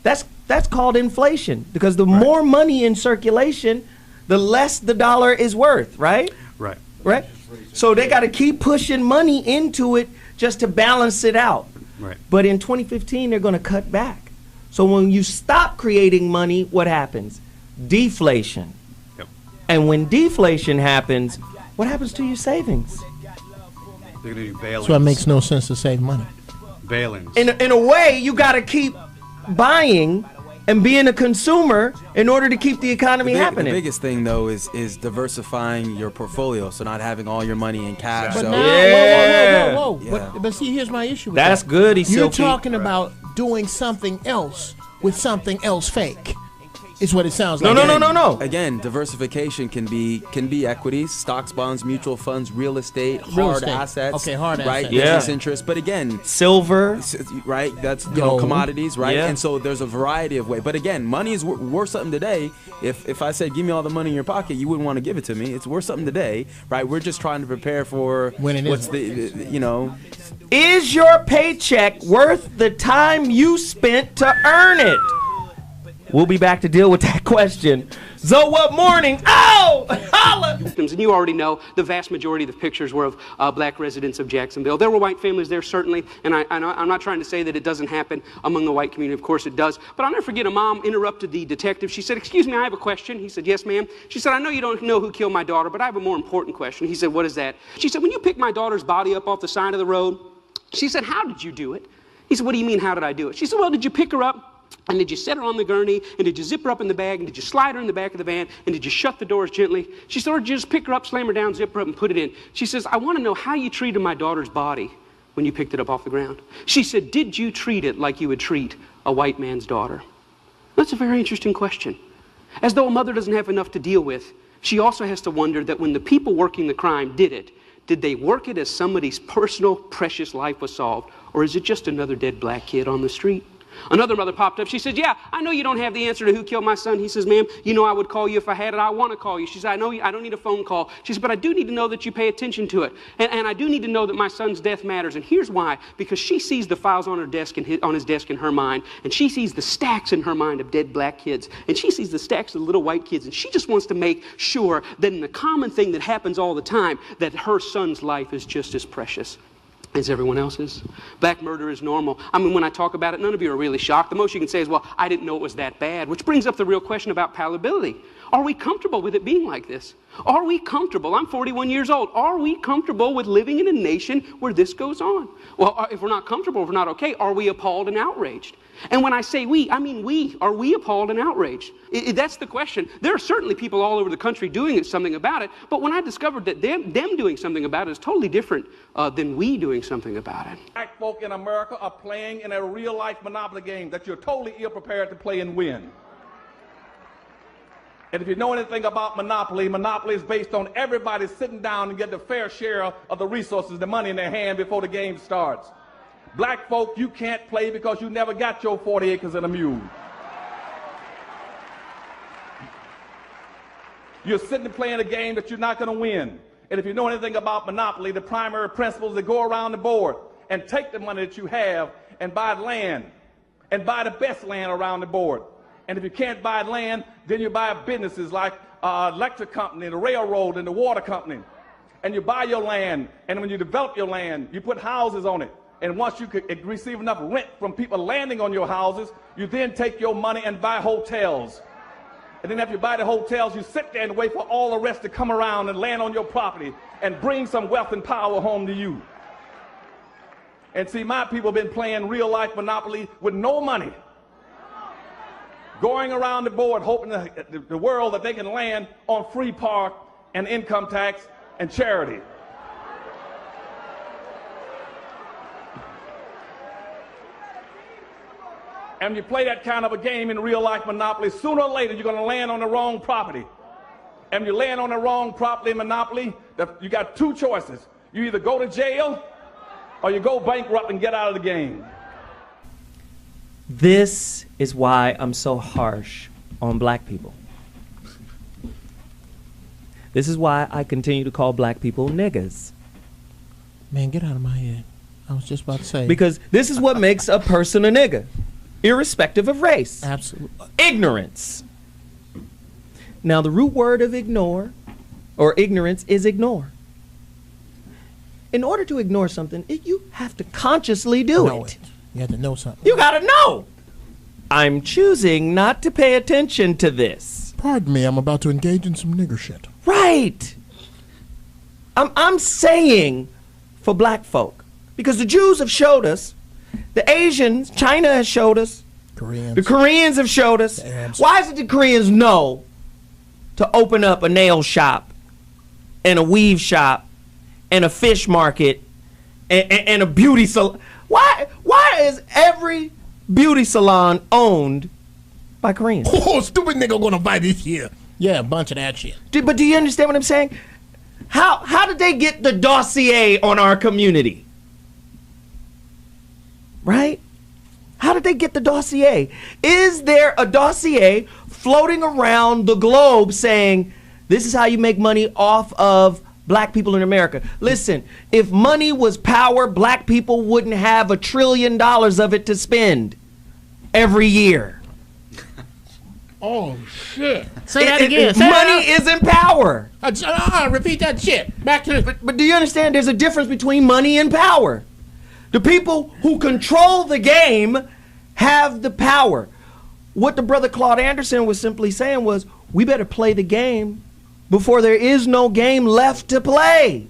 Speaker 1: That's called inflation, because the more money in circulation, the less the dollar is worth, right?
Speaker 6: Right.
Speaker 1: Right? So they got to keep pushing money into it just to balance it out.
Speaker 6: Right.
Speaker 1: But in 2015, they're going to cut back. So when you stop creating money, what happens? Deflation.
Speaker 6: Yep.
Speaker 1: And when deflation happens, what happens to your savings?
Speaker 6: They're going to do bail-ins.
Speaker 2: So it makes no sense to save money.
Speaker 6: Bail-ins.
Speaker 1: In a way, you got to keep buying and being a consumer in order to keep the economy happening.
Speaker 5: The biggest thing, though, is diversifying your portfolio, so not having all your money in cash.
Speaker 2: But
Speaker 5: so
Speaker 2: now, whoa.
Speaker 5: Yeah.
Speaker 2: But see, here's my issue with
Speaker 1: That's
Speaker 2: that.
Speaker 1: good,
Speaker 2: You're
Speaker 1: Eszylfie.
Speaker 2: talking about doing something else with something else fake. It's what it sounds
Speaker 1: No,
Speaker 2: like.
Speaker 1: no.
Speaker 5: Again, diversification can be equities, stocks, bonds, mutual funds, real estate,
Speaker 2: Real
Speaker 5: hard
Speaker 2: estate.
Speaker 5: assets.
Speaker 2: Okay, hard
Speaker 5: right?
Speaker 2: assets.
Speaker 5: Business interest. But again,
Speaker 1: silver,
Speaker 5: right? That's
Speaker 2: Gold.
Speaker 5: commodities, right?
Speaker 1: Yeah.
Speaker 5: And so there's a variety of ways. But again, money is worth something today. If I said give me all the money in your pocket, you wouldn't want to give it to me. It's worth something today, right? We're just trying to prepare for
Speaker 2: When it
Speaker 5: what's
Speaker 2: isn't.
Speaker 1: Is your paycheck worth the time you spent to earn it? We'll be back to deal with that question. So what morning? Oh, holla!
Speaker 4: And you already know the vast majority of the pictures were of black residents of Jacksonville. There were white families there, certainly, and I'm not trying to say that it doesn't happen among the white community. Of course it does. But I'll never forget a mom interrupted the detective. She said, "Excuse me, I have a question." He said, "Yes, ma'am." She said, "I know you don't know who killed my daughter, but I have a more important question." He said, "What is that?" She said, "When you picked my daughter's body up off the side of the road," she said, "How did you do it?" He said, "What do you mean, how did I do it?" She said, "Well, did you pick her up? And did you set her on the gurney? And did you zip her up in the bag? And did you slide her in the back of the van? And did you shut the doors gently?" She said, "Or did you just pick her up, slam her down, zip her up, and put it in?" She says, "I want to know how you treated my daughter's body when you picked it up off the ground." She said, "Did you treat it like you would treat a white man's daughter?" That's a very interesting question. As though a mother doesn't have enough to deal with, she also has to wonder that when the people working the crime did it, did they work it as somebody's personal, precious life was solved? Or is it just another dead black kid on the street? Another mother popped up. She said, "Yeah, I know you don't have the answer to who killed my son." He says, "Ma'am, you know I would call you if I had it. I want to call you." She said, "I know I don't need a phone call." She said, "But I do need to know that you pay attention to it. And I do need to know that my son's death matters." And here's why. Because she sees the files on her desk and on his desk in her mind. And she sees the stacks in her mind of dead black kids. And she sees the stacks of little white kids. And she just wants to make sure that in the common thing that happens all the time, that her son's life is just as precious as everyone else's. Black murder is normal. I mean, when I talk about it, none of you are really shocked. The most you can say is, "Well, I didn't know it was that bad," which brings up the real question about palatability. Are we comfortable with it being like this? Are we comfortable? I'm 41 years old. Are we comfortable with living in a nation where this goes on? Well, if we're not comfortable, if we're not okay, are we appalled and outraged? And when I say we, I mean we. Are we appalled and outraged? That's the question. There are certainly people all over the country doing something about it, but when I discovered that them doing something about it is totally different than we doing something about it.
Speaker 22: Black folk in America are playing in a real-life monopoly game that you're totally ill-prepared to play and win. And if you know anything about monopoly, monopoly is based on everybody sitting down and getting a fair share of the resources, the money in their hand before the game starts. Black folk, you can't play because you never got your 40 acres and a mule. You're sitting and playing a game that you're not going to win. And if you know anything about monopoly, the primary principles that go around the board and take the money that you have and buy land and buy the best land around the board. And if you can't buy land, then you buy businesses like electric company, the railroad, and the water company. And you buy your land, and when you develop your land, you put houses on it. And once you could receive enough rent from people landing on your houses, you then take your money and buy hotels. And then after you buy the hotels, you sit there and wait for all the rest to come around and land on your property and bring some wealth and power home to you. And see, my people have been playing real-life monopoly with no money, going around the board hoping the world that they can land on free park and income tax and charity. And when you play that kind of a game in real-life monopoly, sooner or later you're going to land on the wrong property. And when you land on the wrong property in monopoly, you got two choices. You either go to jail or you go bankrupt and get out of the game.
Speaker 1: This is why I'm so harsh on black people. This is why I continue to call black people niggas.
Speaker 2: Man, get out of my head. I was just about to say.
Speaker 1: Because this is what makes a person a nigga, irrespective of race.
Speaker 2: Absolutely.
Speaker 1: Ignorance. Now, the root word of ignore or ignorance is ignore. In order to ignore something, you have to consciously do it.
Speaker 2: You have to know something.
Speaker 1: You gotta know. I'm choosing not to pay attention to this.
Speaker 2: Pardon me, I'm about to engage in some nigger shit.
Speaker 1: Right. I'm saying for black folk, because the Jews have showed us, the Asians, China has showed us,
Speaker 2: Koreans.
Speaker 1: the Koreans have showed us. Why is it the Koreans know to open up a nail shop and a weave shop and a fish market and a beauty salon? Why is every beauty salon owned by Koreans.
Speaker 2: Oh, stupid nigga gonna buy this year. Yeah, a bunch of that shit.
Speaker 1: But do you understand what I'm saying? How did they get the dossier on our community? Right? How did they get the dossier? Is there a dossier floating around the globe saying, this is how you make money off of black people in America? Listen, if money was power, black people wouldn't have $1 trillion of it to spend every year.
Speaker 2: Oh, shit. Say that again.
Speaker 1: Money isn't power.
Speaker 2: Repeat that shit. Back to the...
Speaker 1: But do you understand there's a difference between money and power? The people who control the game have the power. What the brother Claude Anderson was simply saying was, we better play the game before there is no game left to play.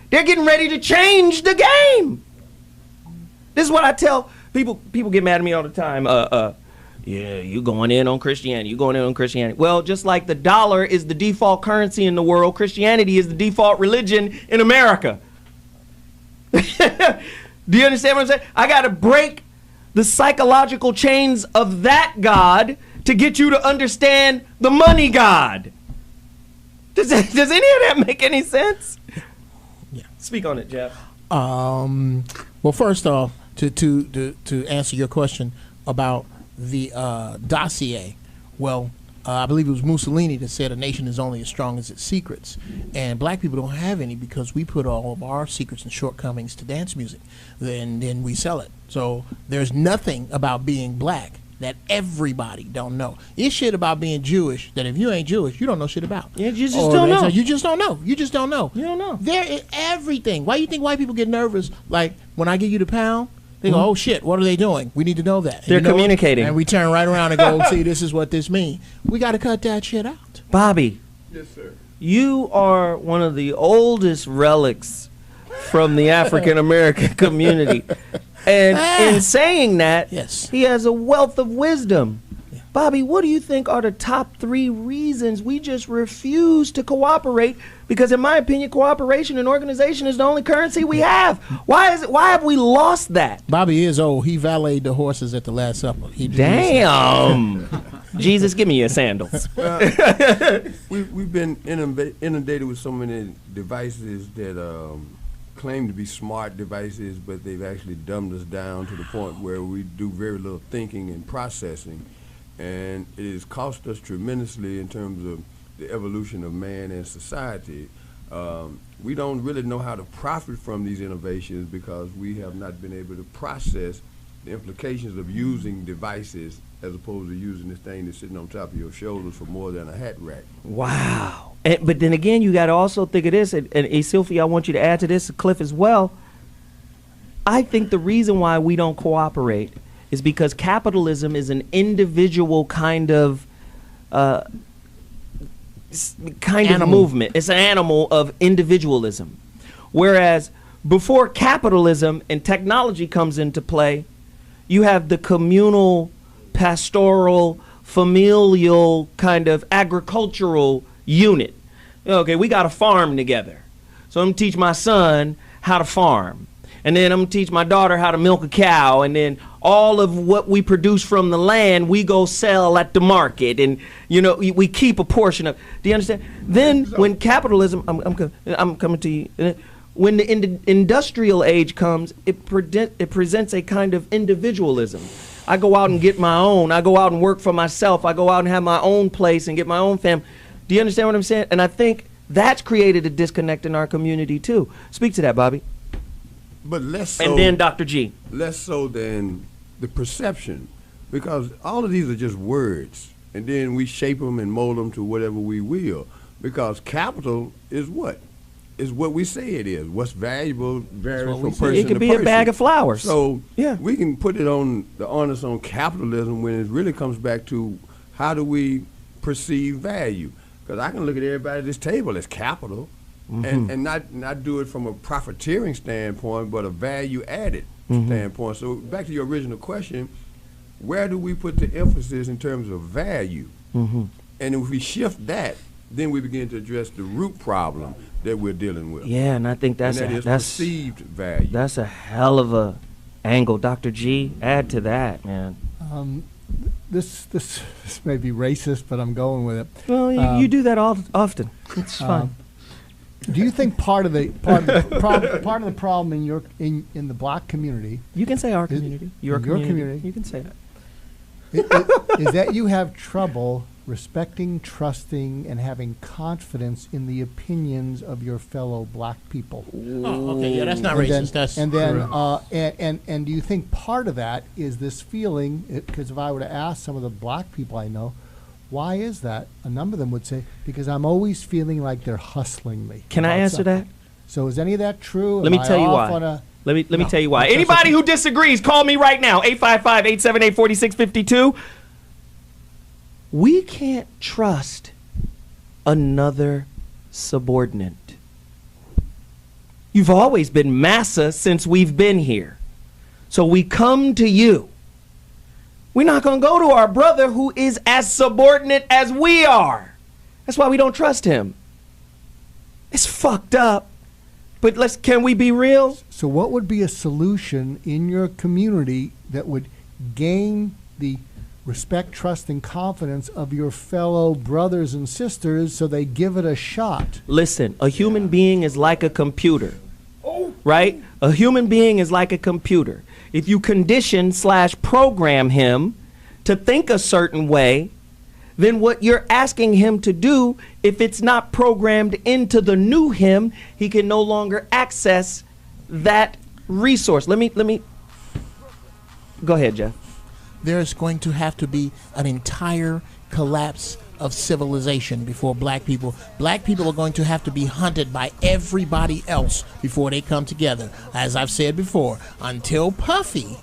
Speaker 1: They're getting ready to change the game. This is what I tell people. People get mad at me all the time. Yeah, you going in on Christianity. You going in on Christianity. Well, just like the dollar is the default currency in the world, Christianity is the default religion in America. Do you understand what I'm saying? I got to break the psychological chains of that God to get you to understand the money God. Does any of that make any sense?
Speaker 2: Yeah.
Speaker 1: Speak on it, Geoff.
Speaker 2: Well, first off, to answer your question about the dossier, well, I believe it was Mussolini that said a nation is only as strong as its secrets. And black people don't have any because we put all of our secrets and shortcomings to dance music. Then we sell it. So there's nothing about being black that everybody don't know. It's shit about being Jewish that if you ain't Jewish, you don't know shit about.
Speaker 1: Yeah, you just don't know.
Speaker 2: You just don't know. You just don't know.
Speaker 1: You don't know.
Speaker 2: There is everything. Why do you think white people get nervous? Like, when I give you the pound, they go, oh shit, what are they doing? We need to know that.
Speaker 1: They're communicating.
Speaker 2: And we turn right around and go, see, this is what this means. We got to cut that shit out.
Speaker 1: Bobby.
Speaker 7: Yes, sir.
Speaker 1: You are one of the oldest relics from the African American community. And in saying that,
Speaker 2: yes,
Speaker 1: he has a wealth of wisdom. Yeah. Bobby, what do you think are the top 3 reasons we just refuse to cooperate? Because in my opinion, cooperation and organization is the only currency we have. Why have we lost that?
Speaker 2: Bobby is old. He valeted the horses at the Last Supper.
Speaker 1: Damn. Jesus, give me your sandals.
Speaker 7: We've been inundated with so many devices that claim to be smart devices, but they've actually dumbed us down to the point where we do very little thinking and processing. And it has cost us tremendously in terms of the evolution of man and society. We don't really know how to profit from these innovations because we have not been able to process the implications of using devices as opposed to using this thing that's sitting on top of your shoulders for more than a hat rack.
Speaker 1: Wow. But then again, you got to also think of this, and Eszylfie, I want you to add to this, Cliff as well. I think the reason why we don't cooperate is because capitalism is an individual kind of movement. It's an animal of individualism. Whereas before capitalism and technology comes into play, you have the communal, pastoral, familial kind of agricultural unit. Okay, we got to farm together. So I'm going to teach my son how to farm. And then I'm going to teach my daughter how to milk a cow. And then all of what we produce from the land, we go sell at the market. And, you know, we keep a portion of. Do you understand? Then when capitalism, I'm coming to you. When the industrial age comes, it presents a kind of individualism. I go out and get my own. I go out and work for myself. I go out and have my own place and get my own family. Do you understand what I'm saying? And I think that's created a disconnect in our community too. Speak to that, Bobby.
Speaker 7: But less so.
Speaker 1: And then Dr. G.
Speaker 7: Less so than the perception, because all of these are just words, and then we shape them and mold them to whatever we will. Because capital is what? Is what we say it is. What's valuable varies from person to person.
Speaker 1: It could be a bag of flowers.
Speaker 7: So yeah, we can put it on the onus on capitalism when it really comes back to how do we perceive value. Because I can look at everybody at this table as capital, and not do it from a profiteering standpoint, but a value-added standpoint. So back to your original question, where do we put the emphasis in terms of value? And if we shift that, then we begin to address the root problem that we're dealing with.
Speaker 1: Yeah, and I think that's
Speaker 7: perceived value.
Speaker 1: That's a hell of a angle. Dr. G, add to that, man.
Speaker 3: this may be racist, but I'm going with it.
Speaker 1: Well, you do that often. It's fine.
Speaker 3: Do you think part of the problem in the black community?
Speaker 1: You can say our community. Your community. You can say that.
Speaker 3: Is that you have trouble respecting, trusting, and having confidence in the opinions of your fellow black people?
Speaker 2: Oh, okay, yeah, that's not racist.
Speaker 3: And do you think part of that is this feeling? Because if I were to ask some of the black people I know, why is that? A number of them would say, because I'm always feeling like they're hustling me.
Speaker 1: Can I answer that?
Speaker 3: So is any of that true?
Speaker 1: Let me tell you why. Let me tell you why. Anybody who disagrees, call me right now. 855-878-4652. We can't trust another subordinate. You've always been massa since we've been here. So we come to you. We're not going to go to our brother who is as subordinate as we are. That's why we don't trust him. It's fucked up. But can we be real?
Speaker 3: So what would be a solution in your community that would gain the respect, trust, and confidence of your fellow brothers and sisters so they give it a shot?
Speaker 1: Listen, a human being is like a computer, right? A human being is like a computer. If you condition/program him to think a certain way, then what you're asking him to do, if it's not programmed into the new him, he can no longer access that resource. Let me go ahead, Jeff.
Speaker 2: There's going to have to be an entire collapse of civilization before black people are going to have to be hunted by everybody else before they come together. As I've said before, until Puffy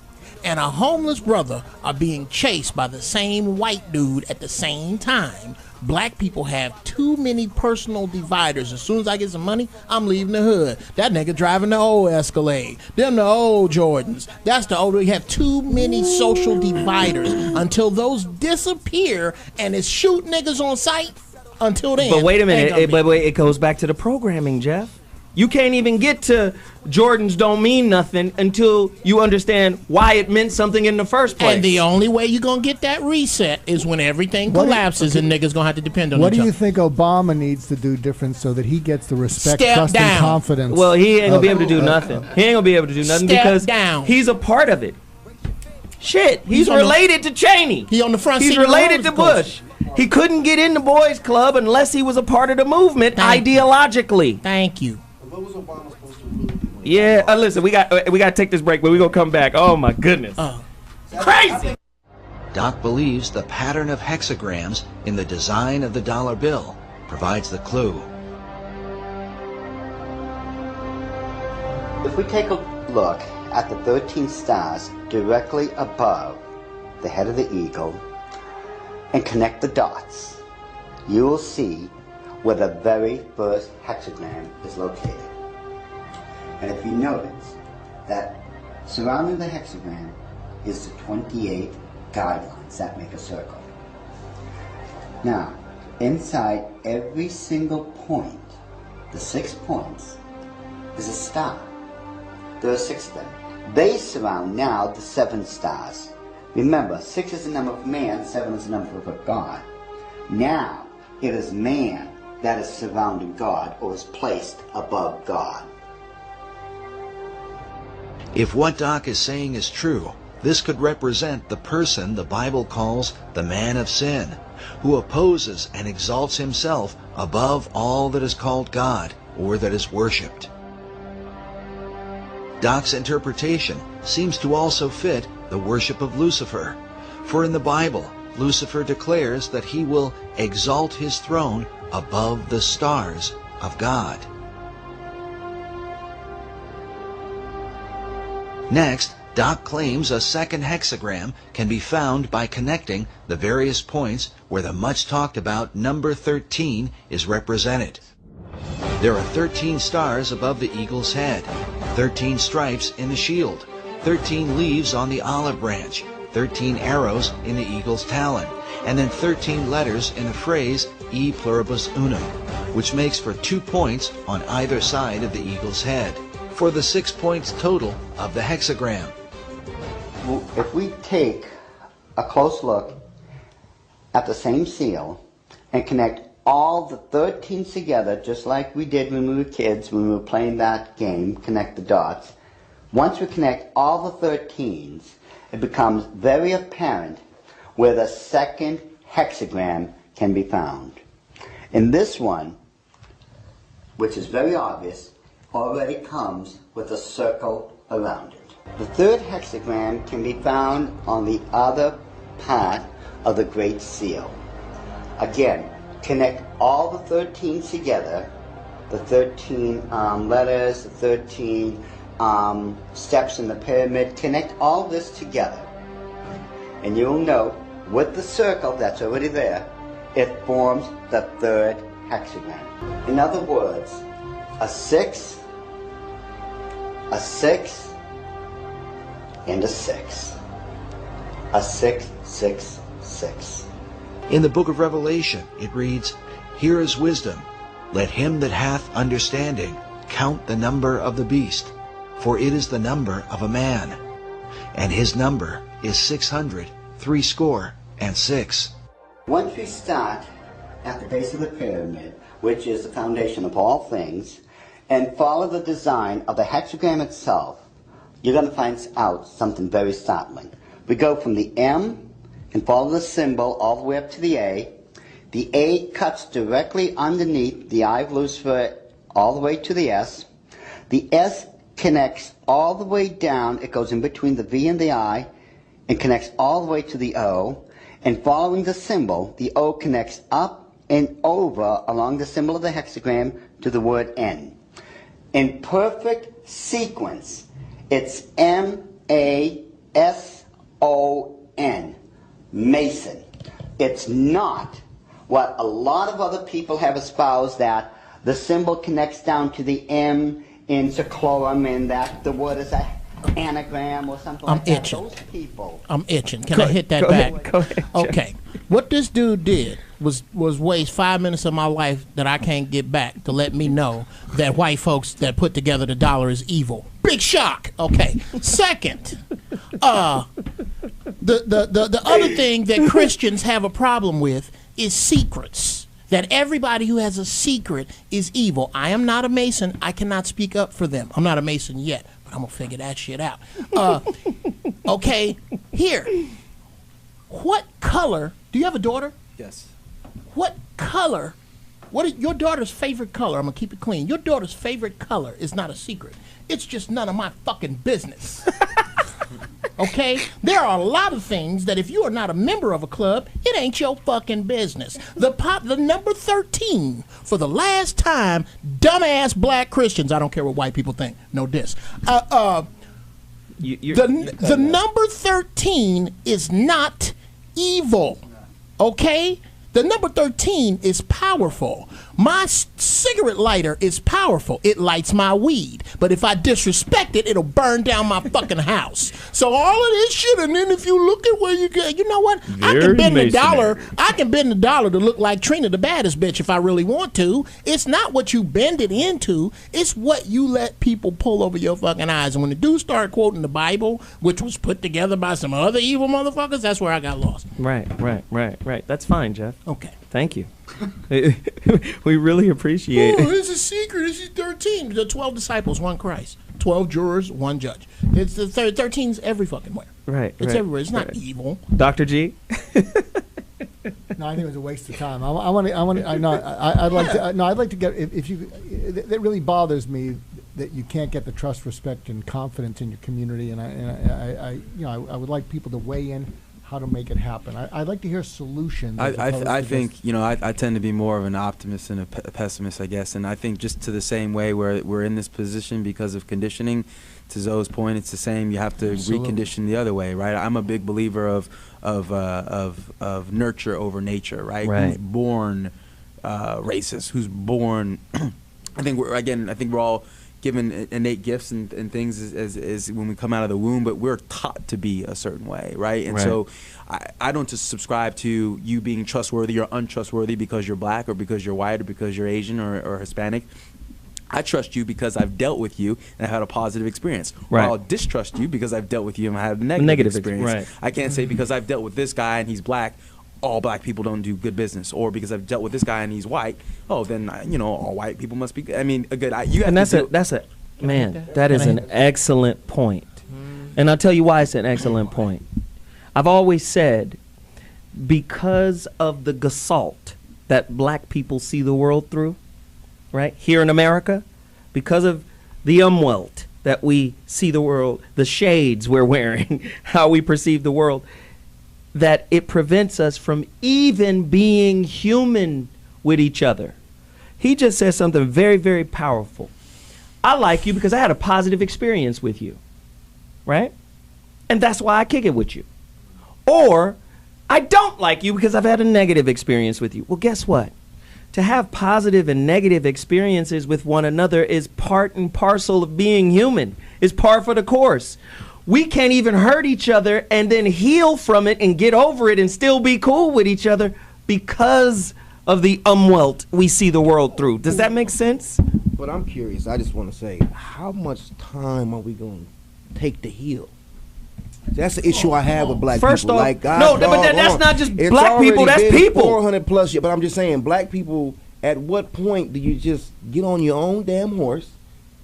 Speaker 2: and a homeless brother are being chased by the same white dude at the same time, black people have too many personal dividers. As soon as I get some money, I'm leaving the hood. That nigga driving the old Escalade. Them the old Jordans. That's the old. We have too many social dividers. Until those disappear and it's shoot niggas on sight, until then.
Speaker 1: But wait a minute. It goes back to the programming, Jeff. You can't even get to Jordans don't mean nothing until you understand why it meant something in the first place.
Speaker 2: And the only way you're going to get that reset is when everything collapses and niggas going to have to depend on each other.
Speaker 3: What do you think Obama needs to do different so that he gets the respect, trust, and confidence?
Speaker 1: Well, he ain't going to be able to do nothing. He ain't going to be able to do nothing because he's a part of it. Shit, he's related to Cheney.
Speaker 2: He on the front seat.
Speaker 1: He's related to Bush. He couldn't get in the boys club unless he was a part of the movement ideologically.
Speaker 2: Thank you.
Speaker 12: What was Obama supposed to do?
Speaker 1: Yeah, listen, we got to take this break, but we're going to come back. Oh, my goodness. Crazy!
Speaker 8: Doc believes the pattern of hexagrams in the design of the dollar bill provides the clue.
Speaker 23: If we take a look at the 13 stars directly above the head of the eagle and connect the dots, you will see where the very first hexagram is located. And if you notice that surrounding the hexagram is the 28 guidelines that make a circle. Now, inside every single point, the 6 points, is a star. There are 6 of them. They surround now the 7 stars. Remember, 6 is the number of man, 7 is the number of God. Now, it is man that is surrounding God or is placed above God.
Speaker 8: If what Doc is saying is true, this could represent the person the Bible calls the man of sin, who opposes and exalts himself above all that is called God or that is worshipped. Doc's interpretation seems to also fit the worship of Lucifer, for in the Bible, Lucifer declares that he will exalt his throne above the stars of God. Next, Doc claims a second hexagram can be found by connecting the various points where the much talked about number 13 is represented. There are 13 stars above the eagle's head, 13 stripes in the shield, 13 leaves on the olive branch, 13 arrows in the eagle's talon, and then 13 letters in the phrase E pluribus unum, which makes for 2 points on either side of the eagle's head, for the 6 points total of the hexagram.
Speaker 23: If we take a close look at the same seal and connect all the 13 together, just like we did when we were kids, when we were playing that game, connect the dots. Once we connect all the 13s, it becomes very apparent where the second hexagram can be found. And this one, which is very obvious, already comes with a circle around it. The third hexagram can be found on the other part of the Great Seal. Again, connect all the 13 together, the 13 letters, the 13 steps in the pyramid, connect all this together. And you'll note, with the circle that's already there, it forms the third hexagram. In other words, a 6, and a 6. A 6, 6, 6.
Speaker 8: In the book of Revelation, it reads, "Here is wisdom. Let him that hath understanding count the number of the beast, for it is the number of a man, and his number is 666."
Speaker 23: Once we start at the base of the pyramid, which is the foundation of all things, and follow the design of the hexagram itself, you're going to find out something very startling. We go from the M and follow the symbol all the way up to the A. The A cuts directly underneath the eye of Lucifer all the way to the S. The S connects all the way down. It goes in between the V and the I and connects all the way to the O. And following the symbol, the O connects up and over along the symbol of the hexagram to the word N. In perfect sequence, it's M-A-S-O-N, Mason. It's not what a lot of other people have espoused, that the symbol connects down to the M in Seclorum and that the word is an anagram or something like that. Those people.
Speaker 2: I'm itching. Can I hit that back?
Speaker 1: Go ahead.
Speaker 2: Okay. What this dude did was waste 5 minutes of my life that I can't get back to let me know that white folks that put together the dollar is evil. Big shock. Okay. Second, the other thing that Christians have a problem with is secrets. That everybody who has a secret is evil. I am not a Mason. I cannot speak up for them. I'm not a Mason yet, but I'm going to figure that shit out. Okay, here. What color? Do you have a daughter?
Speaker 5: Yes.
Speaker 2: What color? What is your daughter's favorite color? I'm going to keep it clean. Your daughter's favorite color is not a secret. It's just none of my fucking business. Okay? There are a lot of things that if you are not a member of a club, it ain't your fucking business. The number 13, for the last time, dumbass black Christians, I don't care what white people think, no diss. The number 13 is not evil. Okay? The number 13 is powerful. My cigarette lighter is powerful. It lights my weed. But if I disrespect it, it'll burn down my fucking house. So all of this shit, and then if you look at where you get, you know what? I can bend the dollar. I can bend the dollar to look like Trina the baddest bitch if I really want to. It's not what you bend it into. It's what you let people pull over your fucking eyes. And when the dude started quoting the Bible, which was put together by some other evil motherfuckers, that's where I got lost.
Speaker 1: Right. That's fine, Jeff.
Speaker 2: Okay.
Speaker 1: Thank you. We really appreciate it.
Speaker 2: It's a secret. This is 13. The 12 disciples, one Christ. 12 jurors, one judge. It's the 13's every fucking where.
Speaker 1: Right.
Speaker 2: It's everywhere. It's not evil.
Speaker 1: Dr. G?
Speaker 3: No, I think it was a waste of time. I'd like to get, if you, that really bothers me that you can't get the trust, respect, and confidence in your community, and I would like people to weigh in how to make it happen. I'd like to hear solutions.
Speaker 5: I think, I tend to be more of an optimist and a pessimist, I guess, and I think just to the same way we're in this position because of conditioning. To Zoe's point, it's the same. You have to recondition the other way, right? I'm a big believer of nurture over nature, right? Who's born racist? Who's born? I think we're all given innate gifts and things as when we come out of the womb, but we're taught to be a certain way, right? And so I don't just subscribe to you being trustworthy or untrustworthy because you're black or because you're white or because you're Asian or Hispanic. I trust you because I've dealt with you and I've had a positive experience. Right. Or I'll distrust you because I've dealt with you and I had a negative experience. I can't say because I've dealt with this guy and he's black, all black people don't do good business, or because I've dealt with this guy and he's white, oh, then all white people must be good. I mean, that is an excellent point.
Speaker 1: And I'll tell you why it's an excellent point. I've always said, because of the gestalt that black people see the world through, right, here in America, because of the umwelt that we see the world, the shades we're wearing, how we perceive the world, that it prevents us from even being human with each other. He just said something very, very powerful. I like you because I had a positive experience with you, right? And that's why I kick it with you. Or I don't like you because I've had a negative experience with you. Well, guess what? To have positive and negative experiences with one another is part and parcel of being human. It's par for the course. We can't even hurt each other and then heal from it and get over it and still be cool with each other because of the umwelt we see the world through. Does that make sense?
Speaker 12: But I'm curious. I just want to say, how much time are we going to take to heal? That's the issue I have with black
Speaker 1: First
Speaker 12: people.
Speaker 1: off,
Speaker 12: like,
Speaker 1: no, but that's not just
Speaker 12: it's
Speaker 1: black people, that's
Speaker 12: been
Speaker 1: people.
Speaker 12: 400 plus years, but I'm just saying, black people, at what point do you just get on your own damn horse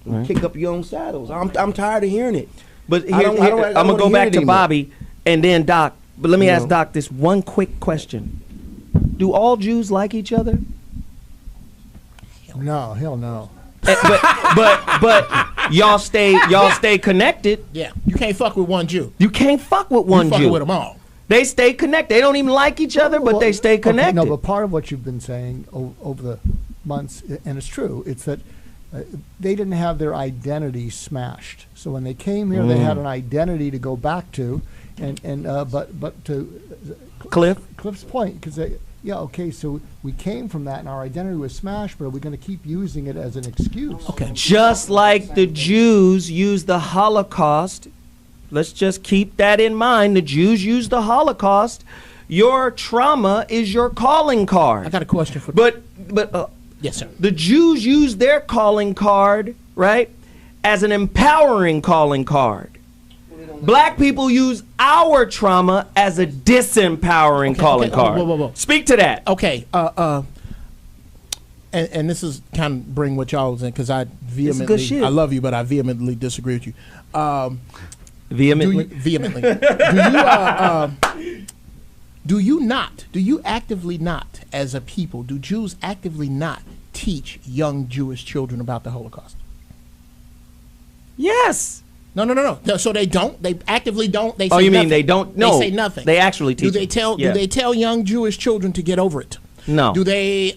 Speaker 12: and kick up your own saddles? I'm tired of hearing it.
Speaker 1: But I'm going to go back to Bobby and then Doc. But let me ask Doc this one quick question. Do all Jews like each other?
Speaker 3: No, hell no.
Speaker 1: But y'all stay connected.
Speaker 2: Yeah, you can't fuck with one Jew.
Speaker 1: You can't fuck with one Jew.
Speaker 2: You fuck with them all.
Speaker 1: They stay connected. They don't even like each other, but they stay connected.
Speaker 3: Okay, no, but part of what you've been saying over the months, and it's true, it's that they didn't have their identity smashed. So when they came here, they had an identity to go back to, but to Cliff's point, because so we came from that and our identity was smashed, but are we going to keep using it as an excuse?
Speaker 1: Okay. Just like the Jews used the Holocaust, let's just keep that in mind. The Jews used the Holocaust. Your trauma is your calling card.
Speaker 2: I got a question for
Speaker 1: But
Speaker 2: yes, sir.
Speaker 1: The Jews used their calling card, right, as an empowering calling card. Black people use our trauma as a disempowering calling card.
Speaker 2: Whoa.
Speaker 1: Speak to that.
Speaker 2: Okay. And this is kind of bring what y'all was in, because I vehemently, I love you, but I vehemently disagree with you.
Speaker 1: Vehemently?
Speaker 2: Vehemently. Do you actively not, as a people, do Jews actively not teach young Jewish children about the Holocaust?
Speaker 1: Yes.
Speaker 2: No. So they don't? They actively don't? They say
Speaker 1: you mean
Speaker 2: nothing.
Speaker 1: they don't? No.
Speaker 2: They say nothing.
Speaker 1: They actually teach.
Speaker 2: Do they tell young Jewish children to get over it?
Speaker 1: No.
Speaker 2: Do they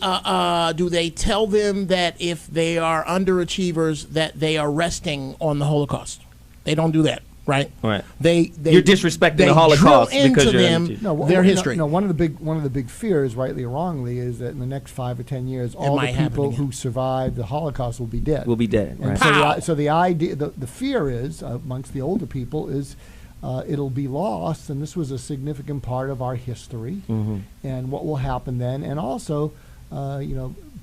Speaker 2: tell them that if they are underachievers that they are resting on the Holocaust? They don't do that, right?
Speaker 1: Right.
Speaker 2: You're
Speaker 1: disrespecting the Holocaust
Speaker 2: because their history.
Speaker 3: No, one of the big fears, rightly or wrongly, is that in the next 5 or 10 years, all the people who survived the Holocaust will be dead.
Speaker 1: Will be dead.
Speaker 3: And
Speaker 1: Right.
Speaker 3: so the idea, the fear is amongst the older people is it'll be lost, and this was a significant part of our history. And what will happen then? And also,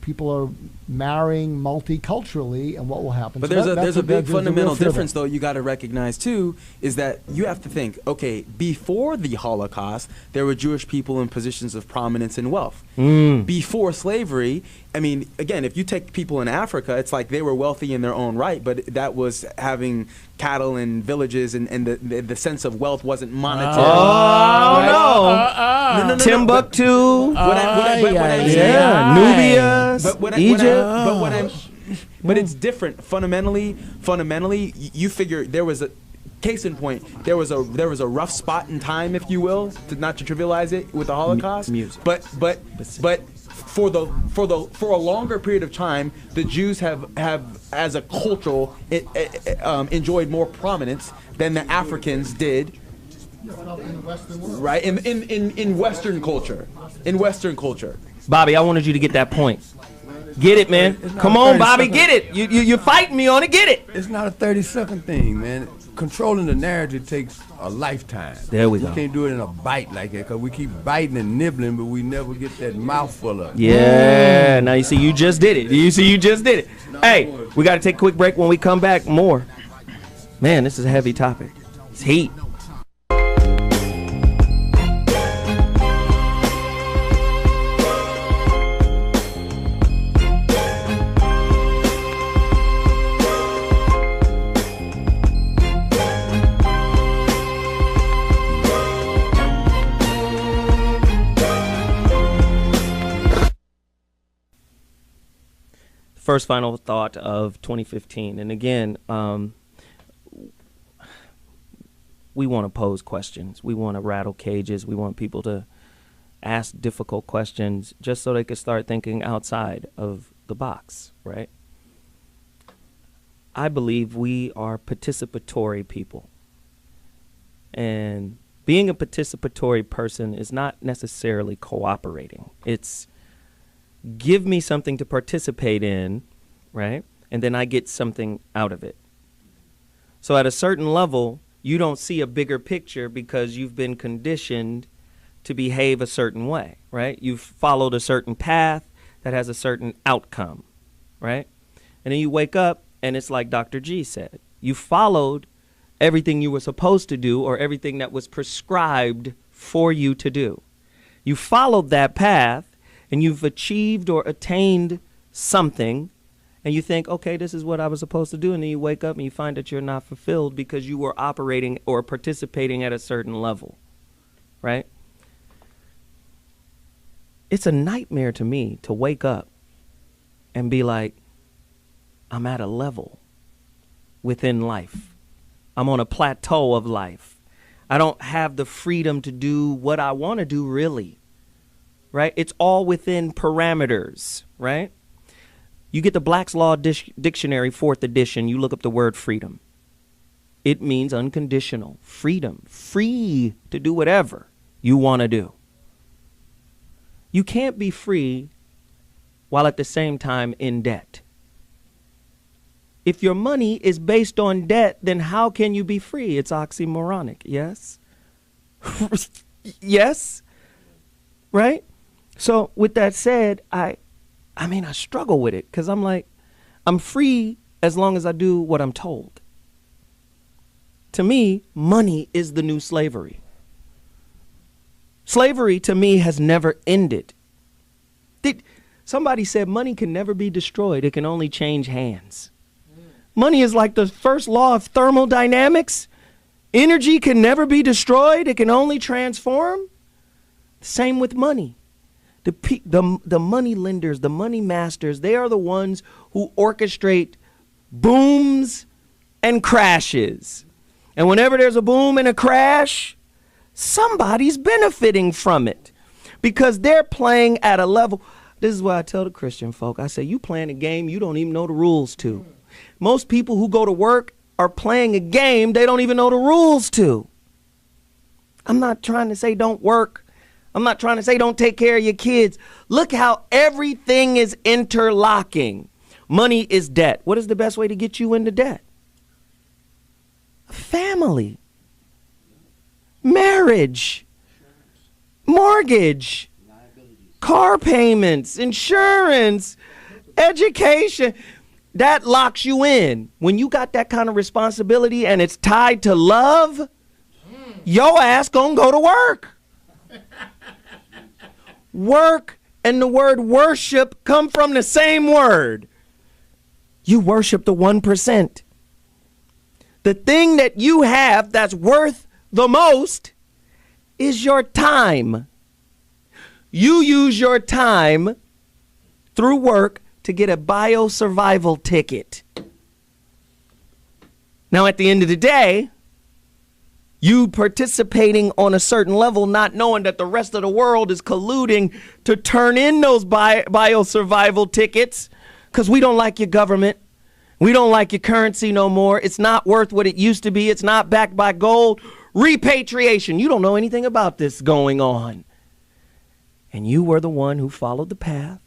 Speaker 3: people are marrying multiculturally, and what will happen?
Speaker 5: But there's a big fundamental difference, though, you got to recognize, too, is that you have to think, okay, before the Holocaust, there were Jewish people in positions of prominence and wealth. Before slavery, I mean, again, if you take people in Africa, it's like they were wealthy in their own right, but that was having cattle and villages, and the sense of wealth wasn't monetary.
Speaker 1: No. Timbuktu. Nubia. Egypt.
Speaker 5: But it's different. Fundamentally, you figure there was a case in point. There was a rough spot in time, if you will, not to trivialize it, with the Holocaust. But for a longer period of time, the Jews have as a cultural enjoyed more prominence than the Africans did. Right, in Western culture.
Speaker 1: Bobby, I wanted you to get that point. Get it, man. Come on, Bobby, get it. You're fighting me on it. Get it.
Speaker 7: It's not a 30-second thing, man. Controlling the narrative takes a lifetime.
Speaker 1: There we go.
Speaker 7: You can't do it in a bite like that, because we keep biting and nibbling, but we never get that mouthful of it.
Speaker 1: Yeah. Now you see, you just did it. Hey, we got to take a quick break. When we come back, more. Man, this is a heavy topic. It's heat. first final thought of 2015. And again, we want to pose questions. We want to rattle cages. We want people to ask difficult questions just so they can start thinking outside of the box, right? I believe we are participatory people. And being a participatory person is not necessarily cooperating. It's give me something to participate in, right? And then I get something out of it. So at a certain level, you don't see a bigger picture because you've been conditioned to behave a certain way, right? You've followed a certain path that has a certain outcome, right? And then you wake up and it's like Dr. G said, you followed everything you were supposed to do or everything that was prescribed for you to do. You followed that path and you've achieved or attained something, and you think, okay, this is what I was supposed to do, and then you wake up and you find that you're not fulfilled because you were operating or participating at a certain level, right? It's a nightmare to me to wake up and be like, I'm at a level within life. I'm on a plateau of life. I don't have the freedom to do what I want to do, really, right? It's all within parameters, right? You get the Black's Law Dictionary, 4th edition, you look up the word freedom. It means unconditional freedom, free to do whatever you want to do. You can't be free while at the same time in debt. If your money is based on debt, then how can you be free? It's oxymoronic, yes? Yes? Right? So with that said, I struggle with it because I'm like, I'm free as long as I do what I'm told. To me, money is the new slavery. Slavery to me has never ended. Somebody said money can never be destroyed. It can only change hands. Money is like the first law of thermodynamics. Energy can never be destroyed. It can only transform. Same with money. The money lenders, the money masters, they are the ones who orchestrate booms and crashes. And whenever there's a boom and a crash, somebody's benefiting from it because they're playing at a level. This is what I tell the Christian folk. I say, you playing a game you don't even know the rules to. Most people who go to work are playing a game they don't even know the rules to. I'm not trying to say don't work. I'm not trying to say don't take care of your kids. Look how everything is interlocking. Money is debt. What is the best way to get you into debt? Family, marriage, mortgage, car payments, insurance, education. That locks you in. When you got that kind of responsibility and it's tied to love, your ass gonna go to work. Work and the word worship come from the same word. You worship the 1%. The thing that you have that's worth the most is your time. You use your time through work to get a bio-survival ticket. Now, at the end of the day, you participating on a certain level, not knowing that the rest of the world is colluding to turn in those bio-survival tickets because we don't like your government. We don't like your currency no more. It's not worth what it used to be. It's not backed by gold. Repatriation. You don't know anything about this going on. And you were the one who followed the path,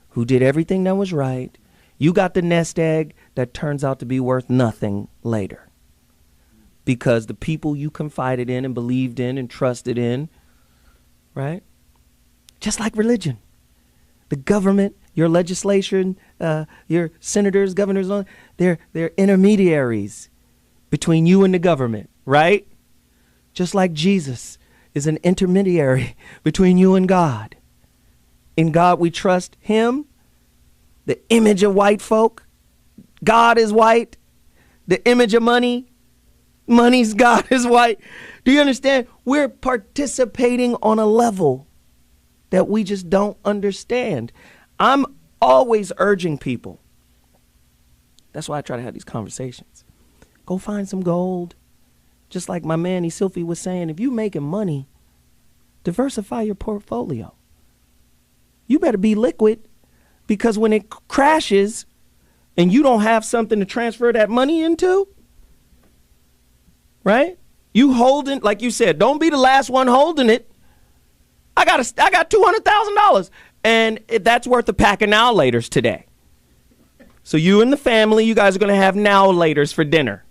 Speaker 1: who did everything that was right. You got the nest egg that turns out to be worth nothing later. Because the people you confided in and believed in and trusted in, right? Just like religion. The government, your legislation, your senators, governors, they're intermediaries between you and the government, right? Just like Jesus is an intermediary between you and God. In God we trust him, the image of white folk. God is white. The image of money, money's God is white. Do you understand? We're participating on a level that we just don't understand. I'm always urging people, That's why I try to have these conversations. Go find some gold. Just like my man Eszylfie was saying, if you making money, diversify your portfolio. You better be liquid, because when it crashes and you don't have something to transfer that money into, right? You holding, like you said, don't be the last one holding it. I got $200,000, and that's worth a pack of now laters today. So you and the family, you guys are gonna have now laters for dinner,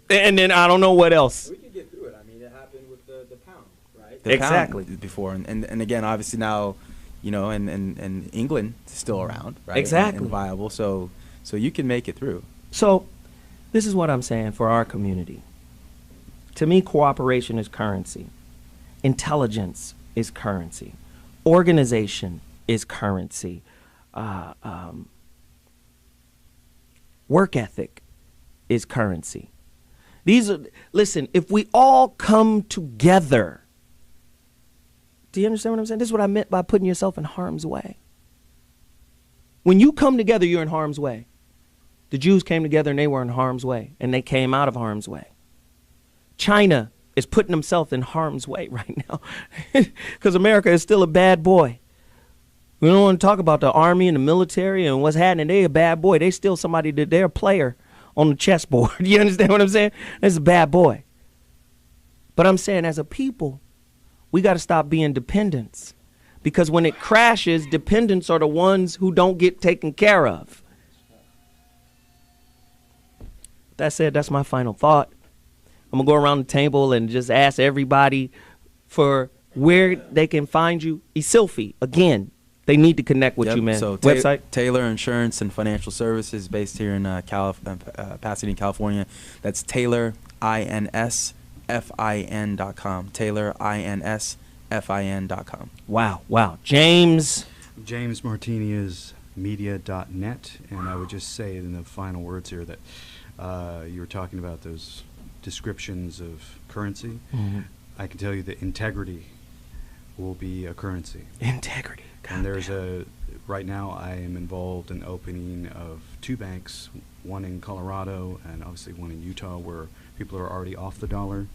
Speaker 1: and then I don't know what else.
Speaker 5: We can get through it. I mean, it happened with the pound, right?
Speaker 1: Exactly.
Speaker 5: Before, and again, obviously now, you know, and England is still around, right?
Speaker 1: Exactly.
Speaker 5: And viable, so you can make it through.
Speaker 1: So this is what I'm saying for our community. To me, cooperation is currency. Intelligence is currency. Organization is currency. Work ethic is currency. Listen, if we all come together, do you understand what I'm saying? This is what I meant by putting yourself in harm's way. When you come together, you're in harm's way. The Jews came together and they were in harm's way, and they came out of harm's way. China is putting themselves in harm's way right now because America is still a bad boy. We don't want to talk about the army and the military and what's happening. They a bad boy. They still somebody that they're a player on the chessboard. You understand what I'm saying? That's a bad boy. But I'm saying as a people, we got to stop being dependents, because when it crashes, dependents are the ones who don't get taken care of. That said, that's my final thought. I'm going to go around the table and just ask everybody for where they can find you. Eszylfie, again, they need to connect with you, man.
Speaker 5: So
Speaker 1: website?
Speaker 5: Taylor Insurance and Financial Services, based here in Pasadena, California. That's TaylorInsFIN.com. TaylorInsFIN.com.
Speaker 1: Wow. James
Speaker 6: Martinez media.net. And I would just say in the final words here that you were talking about those descriptions of currency.
Speaker 1: Mm-hmm.
Speaker 6: I can tell you that integrity will be a currency.
Speaker 1: Integrity.
Speaker 6: And right now I am involved in opening of 2 banks, one in Colorado and obviously one in Utah, where people are already off the dollar.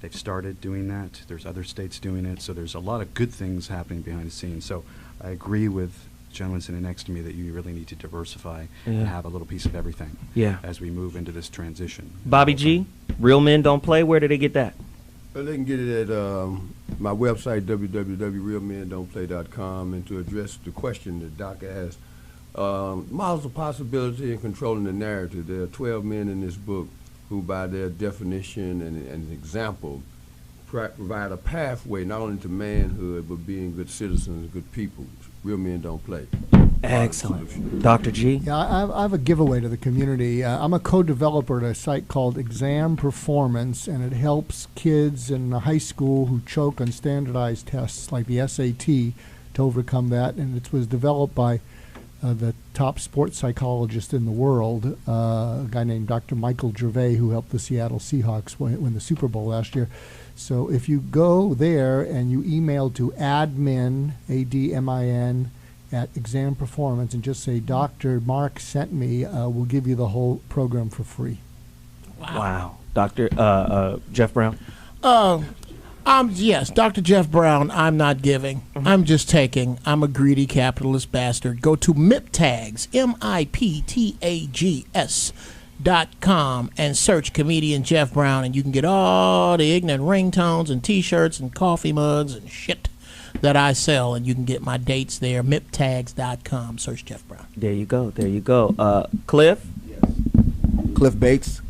Speaker 6: They've started doing that. There's other states doing it. So there's a lot of good things happening behind the scenes. So I agree with the gentleman sitting next to me that you really need to diversify and have a little piece of everything as we move into this transition.
Speaker 1: Bobby G, Real Men Don't Play, where do they get that?
Speaker 7: Well, they can get it at my website, www.realmendon'tplay.com. And to address the question that Doc asked, models of possibility and controlling the narrative. There are 12 men in this book who, by their definition and example, provide a pathway not only to manhood, but being good citizens, good people. Real Men Don't Play.
Speaker 1: Excellent. Dr. G?
Speaker 3: Yeah, I have a giveaway to the community. I'm a co-developer at a site called Exam Performance, and it helps kids in high school who choke on standardized tests like the SAT to overcome that. And it was developed by the top sports psychologist in the world, a guy named Dr. Michael Gervais, who helped the Seattle Seahawks win the Super Bowl last year. So if you go there and you email to admin, ADMIN, at Exam Performance and just say, Dr. Mark sent me, we'll give you the whole program for free.
Speaker 1: Wow. Dr. Geoff Brown?
Speaker 2: Yes, Dr. Geoff Brown, I'm not giving. I'm just taking. I'm a greedy capitalist bastard. Go to MIPTAGS, MIPTAGS.com, and search comedian Geoff Brown, and you can get all the ignorant ringtones and T-shirts and coffee mugs and shit that I sell, and you can get my dates there, MIPTAGS.com. Search Geoff Brown.
Speaker 1: There you go. Cliff?
Speaker 12: Yes. Cliff Bates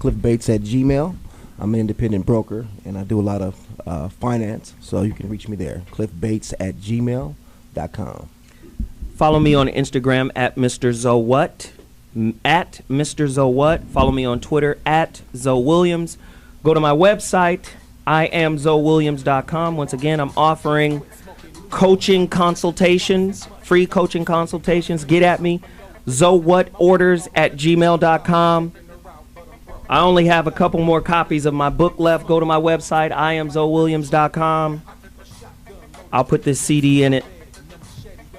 Speaker 12: at Gmail. I'm an independent broker, and I do a lot of finance, so you can reach me there. cliffbates at gmail.com.
Speaker 1: Follow me on Instagram at Mr. Zowhat, at Mr. Zowhat. Follow me on Twitter at Zoe Williams. Go to my website, IamZoeWilliams.com. Once again, I'm offering coaching consultations, free coaching consultations. Get at me, zowhatorders@gmail.com. I only have a couple more copies of my book left. Go to my website, IamZoeWilliams.com. I'll put this CD in it.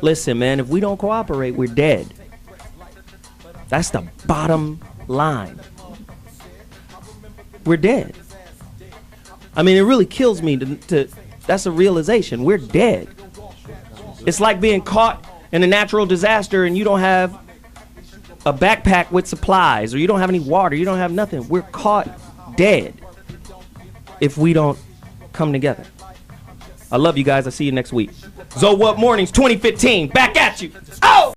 Speaker 1: Listen, man, if we don't cooperate, we're dead. That's the bottom line. We're dead. I mean, it really kills me to that's a realization. We're dead. It's like being caught in a natural disaster and you don't have a backpack with supplies, or you don't have any water, you don't have nothing. We're caught dead if we don't come together. I love you guys. I'll see you next week. Zo What Mornings 2015. Back at you. Oh!